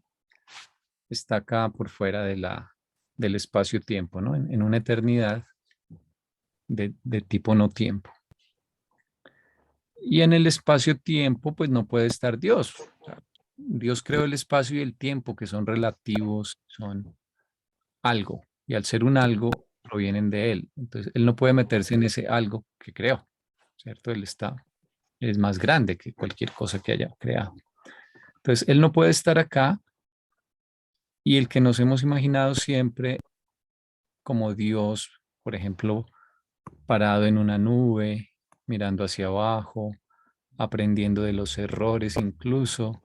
está acá por fuera del espacio-tiempo, ¿no? En una eternidad de tipo no tiempo. Y en el espacio-tiempo, pues no puede estar Dios. O sea, Dios creó el espacio y el tiempo, que son relativos, son algo. Y al ser un algo, provienen de Él. Entonces, Él no puede meterse en ese algo que creó, ¿cierto? Él es más grande que cualquier cosa que haya creado. Entonces, Él no puede estar acá y el que nos hemos imaginado siempre como Dios, por ejemplo, parado en una nube, mirando hacia abajo, aprendiendo de los errores incluso,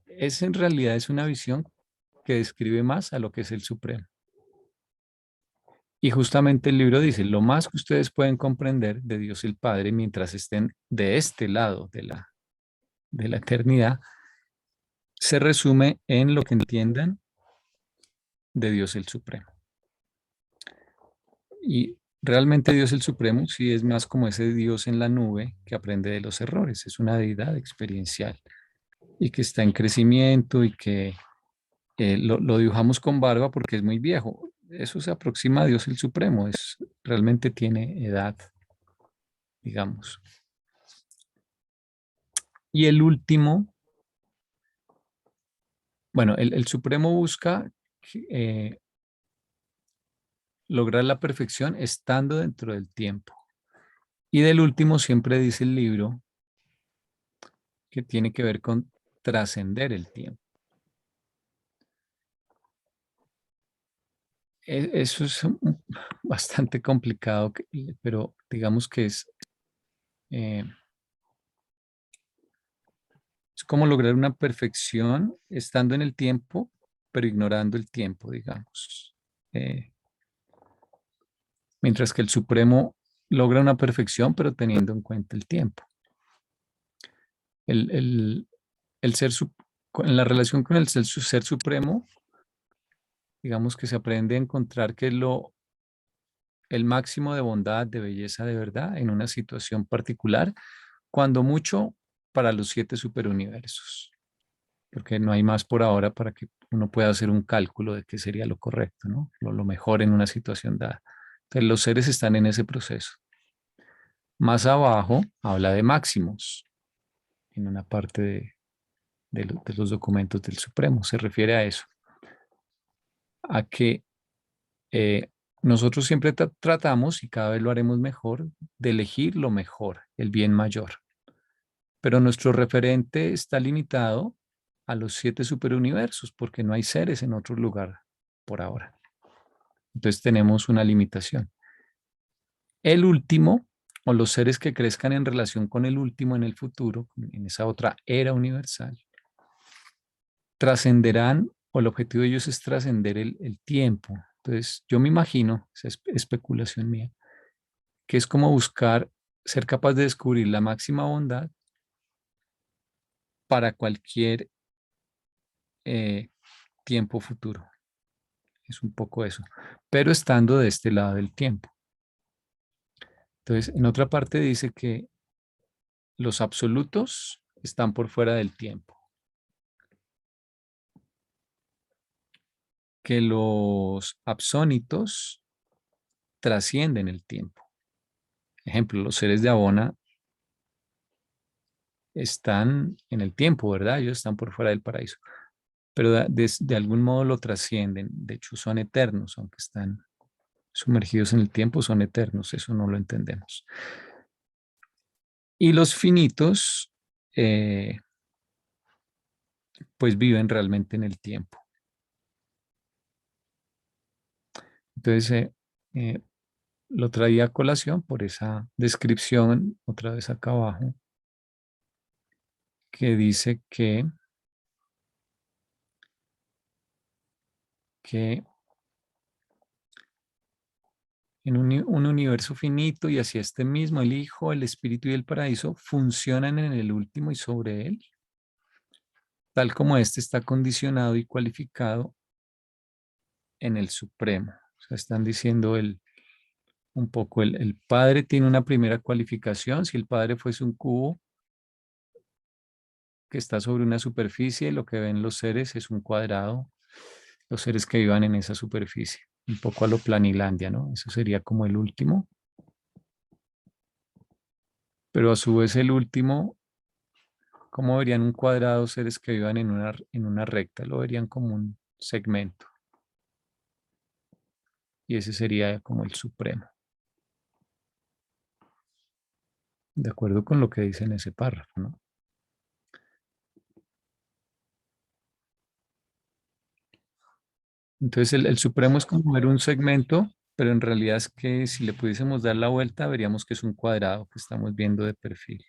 es en realidad es una visión que describe más a lo que es el Supremo. Y justamente el libro dice, lo más que ustedes pueden comprender de Dios el Padre mientras estén de este lado de la eternidad, se resume en lo que entiendan de Dios el Supremo. Y realmente Dios el Supremo sí es más como ese Dios en la nube que aprende de los errores, es una deidad experiencial y que está en crecimiento y que lo dibujamos con barba porque es muy viejo. Eso se aproxima a Dios el Supremo, realmente tiene edad, digamos. Y el último, bueno, el Supremo busca eh, lograr la perfección estando dentro del tiempo. Y del último siempre dice el libro que tiene que ver con trascender el tiempo. Eso es bastante complicado, pero digamos que eh, es como lograr una perfección estando en el tiempo, pero ignorando el tiempo, digamos. Eh, Mientras que el Supremo logra una perfección, pero teniendo en cuenta el tiempo. El, el, el ser, en la relación con el ser supremo, digamos que se aprende a encontrar que el máximo de bondad, de belleza, de verdad, en una situación particular, cuando mucho para los 7 superuniversos, porque no hay más por ahora para que uno pueda hacer un cálculo de qué sería lo correcto, ¿no? Lo mejor en una situación dada. Entonces, los seres están en ese proceso. Más abajo habla de máximos, en una parte de los documentos del Supremo. Se refiere a eso, a que eh, nosotros siempre tratamos, y cada vez lo haremos mejor, de elegir lo mejor, el bien mayor. Pero nuestro referente está limitado a los 7 superuniversos, porque no hay seres en otro lugar por ahora. Entonces tenemos una limitación. El último, o los seres que crezcan en relación con el último en el futuro, en esa otra era universal, trascenderán, o el objetivo de ellos es trascender el tiempo. Entonces, yo me imagino, esa es especulación mía, que es como buscar ser capaz de descubrir la máxima bondad para cualquier tiempo futuro. Es un poco eso, pero estando de este lado del tiempo. Entonces, en otra parte dice que los absolutos están por fuera del tiempo. Que los absónitos trascienden el tiempo. Ejemplo, los seres de Abona están en el tiempo, ¿verdad? Ellos están por fuera del paraíso, pero de algún modo lo trascienden. De hecho, son eternos, aunque están sumergidos en el tiempo, son eternos. Eso no lo entendemos. Y los finitos, pues viven realmente en el tiempo. Entonces, lo traía a colación por esa descripción, otra vez acá abajo, que dice que en un universo finito y hacia este mismo, el Hijo, el Espíritu y el Paraíso funcionan en el último y sobre él, tal como este está condicionado y cualificado en el Supremo. O sea, están diciendo un poco, el Padre tiene una primera cualificación. Si el Padre fuese un cubo que está sobre una superficie, lo que ven los seres es un cuadrado, los seres que vivan en esa superficie, un poco a lo Planilandia, ¿no? Eso sería como el último, pero a su vez el último, ¿cómo verían un cuadrado seres que vivan en una recta? Lo verían como un segmento. Y ese sería como el supremo, de acuerdo con lo que dice en ese párrafo, ¿no? Entonces el supremo es como ver un segmento, pero en realidad es que si le pudiésemos dar la vuelta, veríamos que es un cuadrado que estamos viendo de perfil.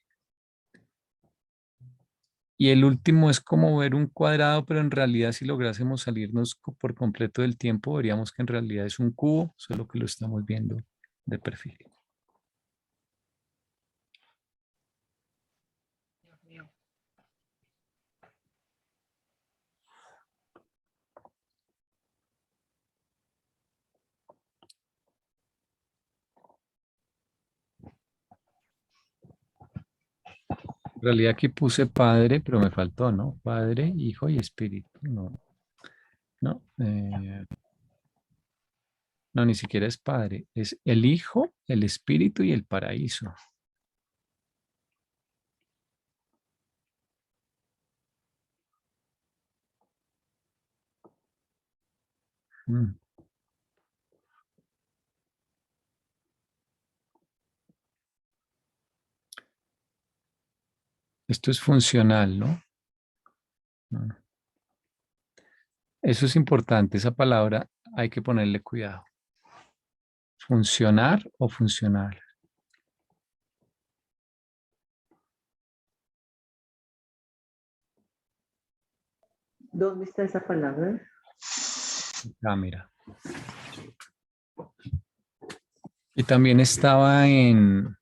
Y el último es como ver un cuadrado, pero en realidad si lográsemos salirnos por completo del tiempo, veríamos que en realidad es un cubo, solo que lo estamos viendo de perfil. Dios mío. En realidad aquí puse Padre, pero me faltó, ¿no? Padre, Hijo y Espíritu. No, no, no, ni siquiera es Padre. Es el Hijo, el Espíritu y el Paraíso. Mm. Esto es funcional, ¿no? Mm. Eso es importante, esa palabra hay que ponerle cuidado. ¿Funcionar o funcional? ¿Dónde está esa palabra? Ah, mira. Y también estaba en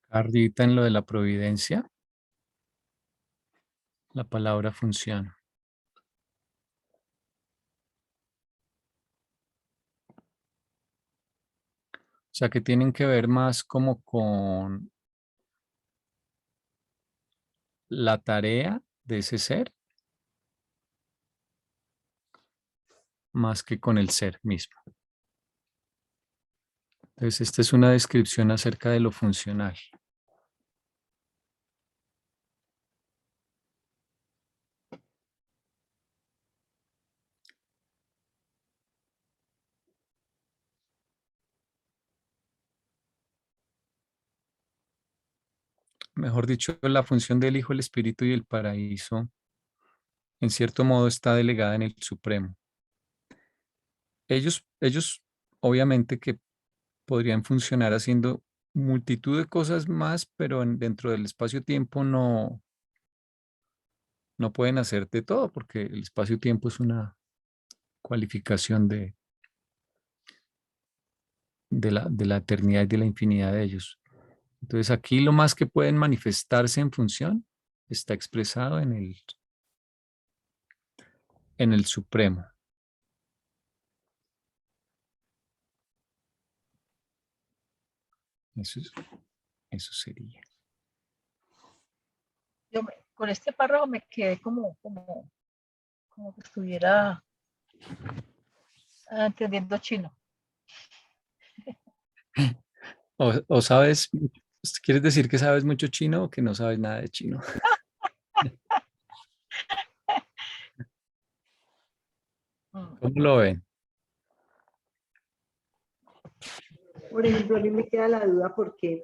arribita en lo de la providencia, la palabra función. O sea que tienen que ver más como con la tarea de ese ser, más que con el ser mismo. Entonces, esta es una descripción acerca de lo funcional. Mejor dicho, la función del Hijo, el Espíritu y el Paraíso, en cierto modo, está delegada en el Supremo. Ellos obviamente que podrían funcionar haciendo multitud de cosas más, pero dentro del espacio-tiempo no pueden hacer de todo, porque el espacio-tiempo es una cualificación de la eternidad y de la infinidad de ellos. Entonces aquí lo más que pueden manifestarse en función está expresado en el Supremo. Eso Eso sería. Con este párrafo me quedé como que estuviera entendiendo chino. O sabes, ¿quieres decir que sabes mucho chino o que no sabes nada de chino? ¿Cómo lo ven? Por ejemplo, a mí me queda la duda porque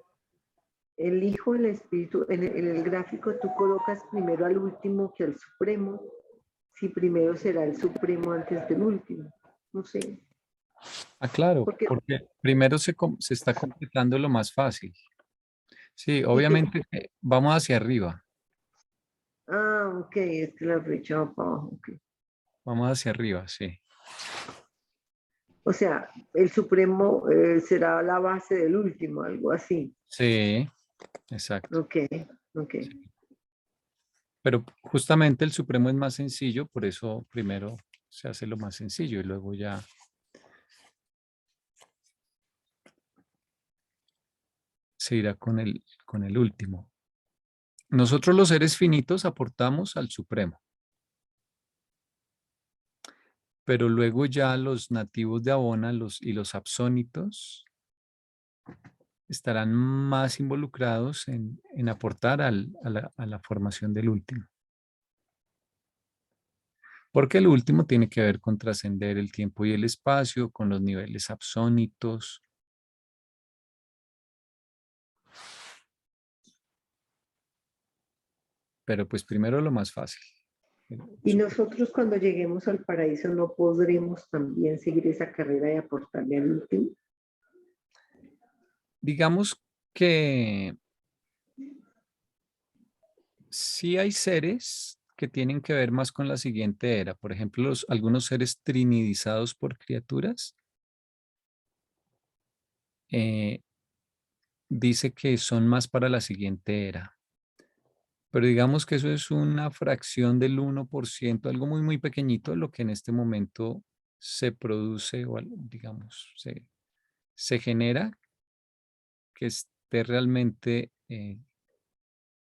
el Hijo, el Espíritu, en el gráfico tú colocas primero al último que al Supremo, si primero será el Supremo antes del último. No sé. Ah, claro, Porque, porque primero se está completando lo más fácil. Sí, y que, obviamente vamos hacia arriba, ok, es que la flecha va para abajo, ok. vamos hacia arriba, sí. O sea, el Supremo será la base del último, algo así. Sí, exacto. Ok, ok. Pero justamente el Supremo es más sencillo, por eso primero se hace lo más sencillo y luego ya se irá con el último. Nosotros los seres finitos aportamos al Supremo, pero luego ya los nativos de Abona y los absónitos estarán más involucrados en aportar a la formación del último. Porque el último tiene que ver con trascender el tiempo y el espacio, con los niveles absónitos. Pero pues primero lo más fácil. Y nosotros cuando lleguemos al paraíso no podremos también seguir esa carrera y aportarle al último. Digamos que sí hay seres que tienen que ver más con la siguiente era. Por ejemplo, algunos seres trinidizados por criaturas. Dice que son más para la siguiente era. Pero digamos que eso es una fracción del 1%, algo muy, muy pequeñito, lo que en este momento se produce o digamos, se genera que esté realmente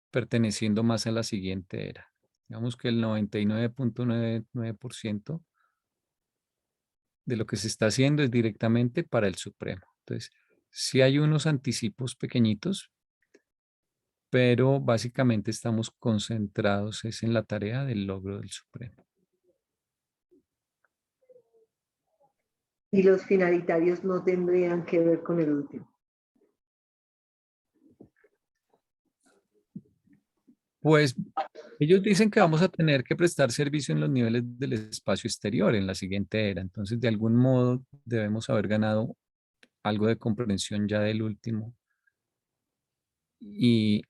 perteneciendo más a la siguiente era. Digamos que el 99.99% de lo que se está haciendo es directamente para el Supremo. Entonces, sí hay unos anticipos pequeñitos, pero básicamente estamos concentrados es en la tarea del logro del Supremo. Y los finalitarios no tendrían que ver con el último. Pues ellos dicen que vamos a tener que prestar servicio en los niveles del espacio exterior en la siguiente era. Entonces, de algún modo debemos haber ganado algo de comprensión ya del último. Y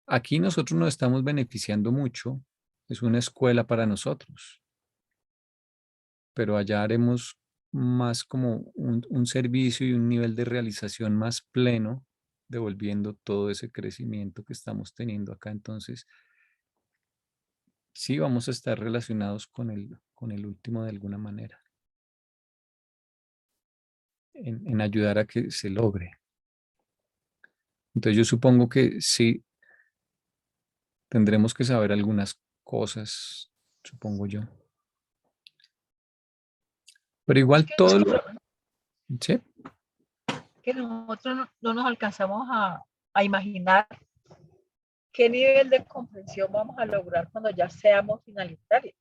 aquí nosotros nos estamos beneficiando mucho. Es una escuela para nosotros. Pero allá haremos más como un servicio y un nivel de realización más pleno, devolviendo todo ese crecimiento que estamos teniendo acá. Entonces, sí vamos a estar relacionados con el último de alguna manera, en ayudar a que se logre. Entonces, yo supongo que sí tendremos que saber algunas cosas, supongo yo. Pero igual todo lo... ¿Sí? Que nosotros no nos alcanzamos a imaginar qué nivel de comprensión vamos a lograr cuando ya seamos finalitarios.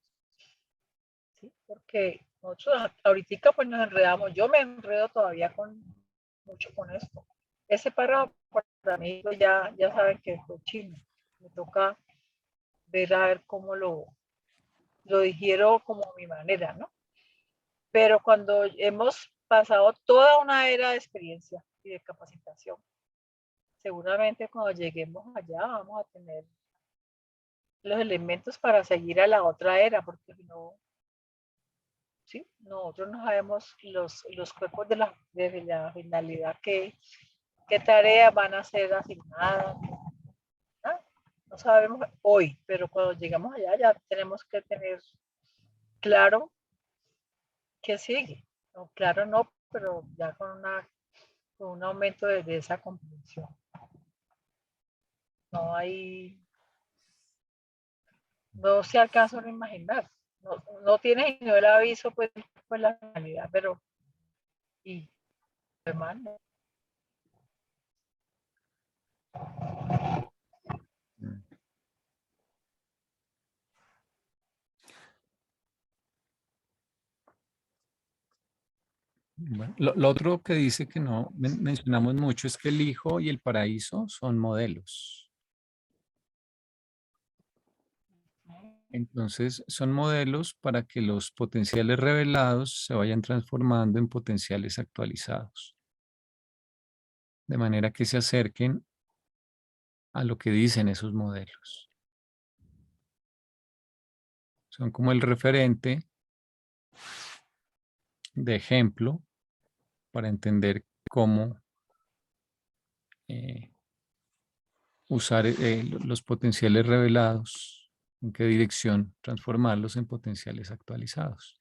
¿Sí? Porque nosotros ahorita pues nos enredamos, yo me enredo todavía mucho con esto. Ese párrafo para mí pues, ya saben que fue chino. Me toca ver a ver cómo lo digiero como a mi manera, ¿no? Pero cuando hemos pasado toda una era de experiencia y de capacitación, seguramente cuando lleguemos allá vamos a tener los elementos para seguir a la otra era, porque no, ¿sí? Nosotros no sabemos los cuerpos de la finalidad, qué tareas van a ser asignadas, ¿no? No sabemos hoy, pero cuando llegamos allá ya tenemos que tener claro qué sigue. No, claro no, pero ya con una con un aumento de esa comprensión. No hay, no se alcanza a imaginar. No tiene ni el aviso, pues la realidad, pero y además no. Bueno, lo otro que dice que no mencionamos mucho es que el Hijo y el Paraíso son modelos. Entonces, son modelos para que los potenciales revelados se vayan transformando en potenciales actualizados, de manera que se acerquen a lo que dicen esos modelos. Son como el referente de ejemplo para entender cómo usar los potenciales revelados, en qué dirección transformarlos en potenciales actualizados.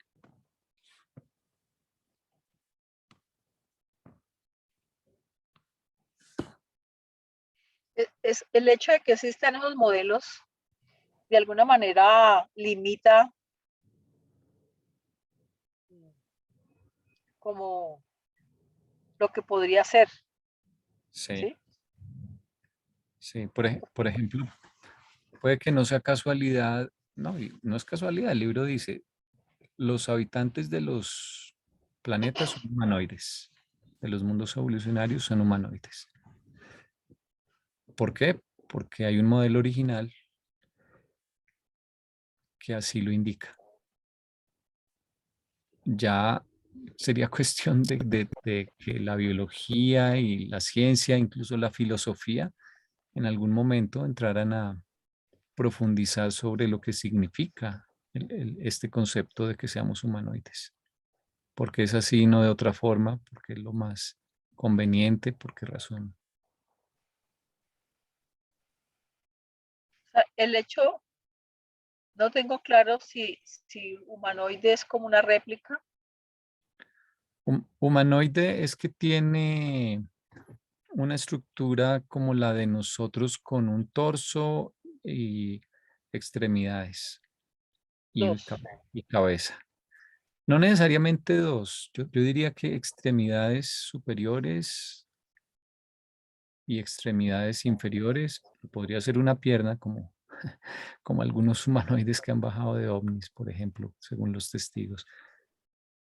Es el hecho de que existan esos modelos, de alguna manera limita como lo que podría ser. Sí, ¿Sí? sí. Por ejemplo, puede que no sea casualidad, no, y no es casualidad, el libro dice, los habitantes de los planetas son humanoides, de los mundos evolucionarios son humanoides. ¿Por qué? Porque hay un modelo original que así lo indica. Ya sería cuestión de que la biología y la ciencia, incluso la filosofía, en algún momento entraran a profundizar sobre lo que significa este concepto de que seamos humanoides. Porque es así, no de otra forma, porque es lo más conveniente, por qué razón. O sea, el hecho, no tengo claro si humanoide es como una réplica. Humanoide es que tiene una estructura como la de nosotros con un torso y extremidades y, Dos. y cabeza. No necesariamente dos, yo diría que extremidades superiores y extremidades inferiores, podría ser una pierna como, como algunos humanoides que han bajado de ovnis, por ejemplo, según los testigos.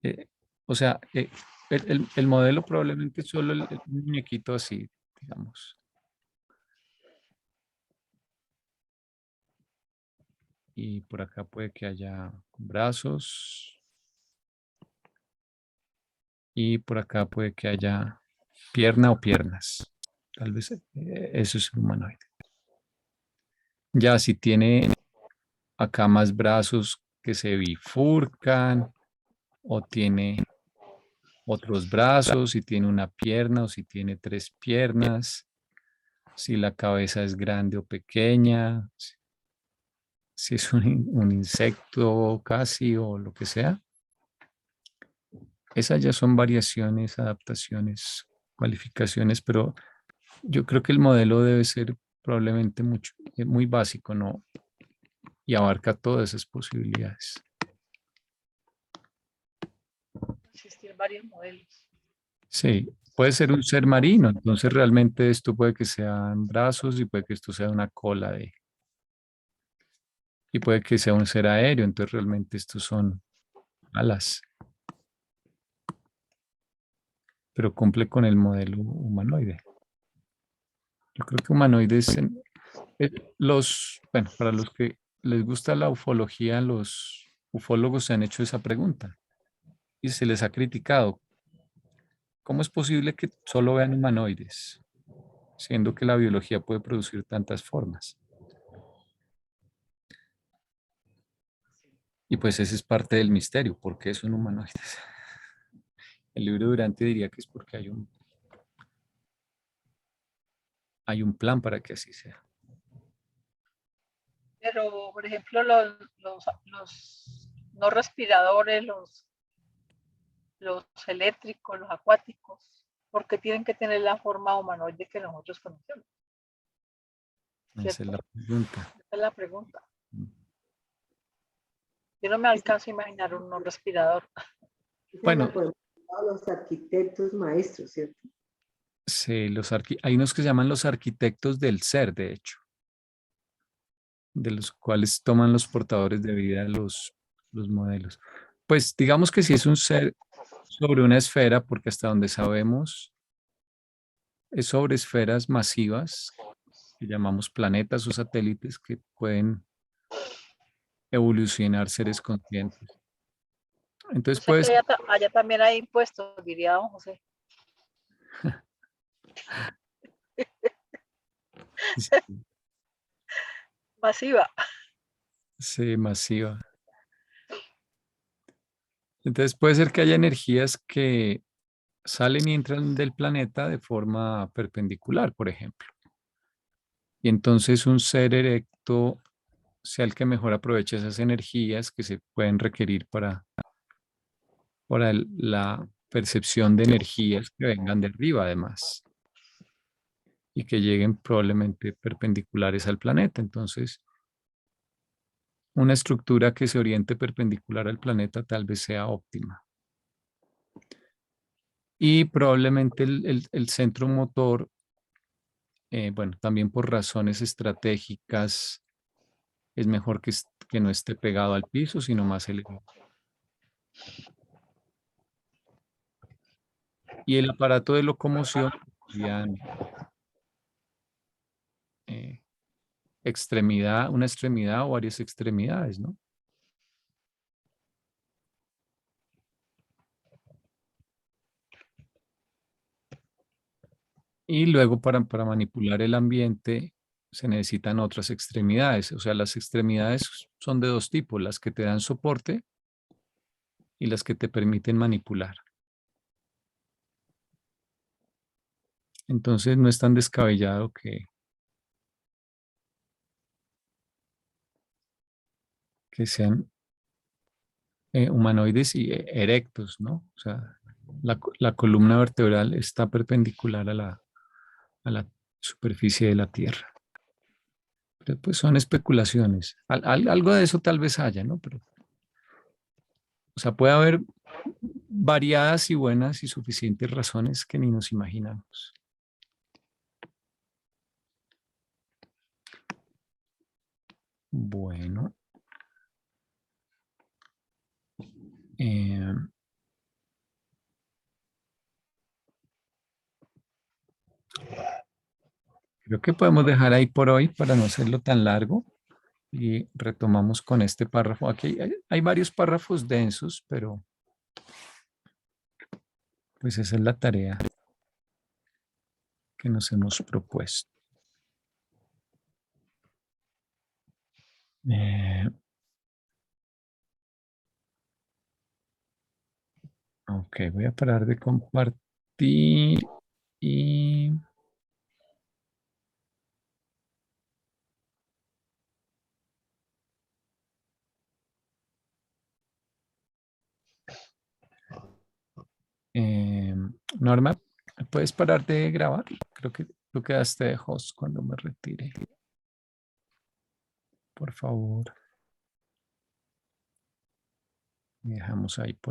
Eh, o sea, el modelo probablemente es solo el muñequito así, digamos. Y por acá puede que haya brazos y por acá puede que haya pierna o piernas. Tal vez eso es un humanoide. Ya si tiene acá más brazos que se bifurcan o tiene otros brazos, si tiene una pierna o si tiene tres piernas, si la cabeza es grande o pequeña, si es un insecto casi o lo que sea. Esas ya son variaciones, adaptaciones, cualificaciones, pero yo creo que el modelo debe ser probablemente mucho, muy básico, ¿no? Y abarca todas esas posibilidades. Existen varios modelos. Sí, puede ser un ser marino, entonces realmente esto puede que sean brazos y puede que esto sea una cola de, y puede que sea un ser aéreo, entonces realmente estos son alas, pero cumple con el modelo humanoide. Yo creo que humanoides, bueno, para los que les gusta la ufología, los ufólogos se han hecho esa pregunta y se les ha criticado. ¿Cómo es posible que solo vean humanoides, siendo que la biología puede producir tantas formas? Y pues ese es parte del misterio, ¿por qué son humanoides? El libro Durante diría que es porque hay un plan para que así sea. Pero, por ejemplo, los no respiradores, los eléctricos, los acuáticos, porque tienen que tener la forma humanoide que nosotros conocemos. Esa es la pregunta. Esa es la pregunta. Yo no me alcanzo a imaginar un respirador. Bueno, los arquitectos maestros, ¿cierto? Sí, hay unos que se llaman los arquitectos del ser, de hecho, de los cuales toman los portadores de vida los modelos. Pues digamos que sí es un ser sobre una esfera, porque hasta donde sabemos es sobre esferas masivas que llamamos planetas o satélites que pueden evolucionar seres conscientes. Entonces, O sea pues, que allá también hay impuestos, diría don José. Masiva. sí, masiva. Entonces puede ser que haya energías que salen y entran del planeta de forma perpendicular, por ejemplo. Y entonces un ser erecto sea el que mejor aproveche esas energías que se pueden requerir para la percepción de energías que vengan de arriba, además, y que lleguen probablemente perpendiculares al planeta. Entonces, una estructura que se oriente perpendicular al planeta tal vez sea óptima. Y probablemente el centro motor, bueno, también por razones estratégicas, es mejor que no esté pegado al piso, sino más elevado. Y el aparato de locomoción, serían, eh, una extremidad o varias extremidades, ¿no? Y luego para manipular el ambiente se necesitan otras extremidades. O sea, las extremidades son de dos tipos, las que te dan soporte y las que te permiten manipular. Entonces no es tan descabellado que sean humanoides y erectos, ¿no? O sea, la columna vertebral está perpendicular a la superficie de la Tierra. Pero pues son especulaciones. Algo de eso tal vez haya, ¿no? Pero, o sea, puede haber variadas y buenas y suficientes razones que ni nos imaginamos. Bueno. Creo que podemos dejar ahí por hoy para no hacerlo tan largo y retomamos con este párrafo. Aquí hay varios párrafos densos, pero pues esa es la tarea que nos hemos propuesto. Ok, voy a parar de compartir y Norma, ¿puedes parar de grabar? Creo que tú quedaste de host cuando me retire. Por favor. Dejamos ahí por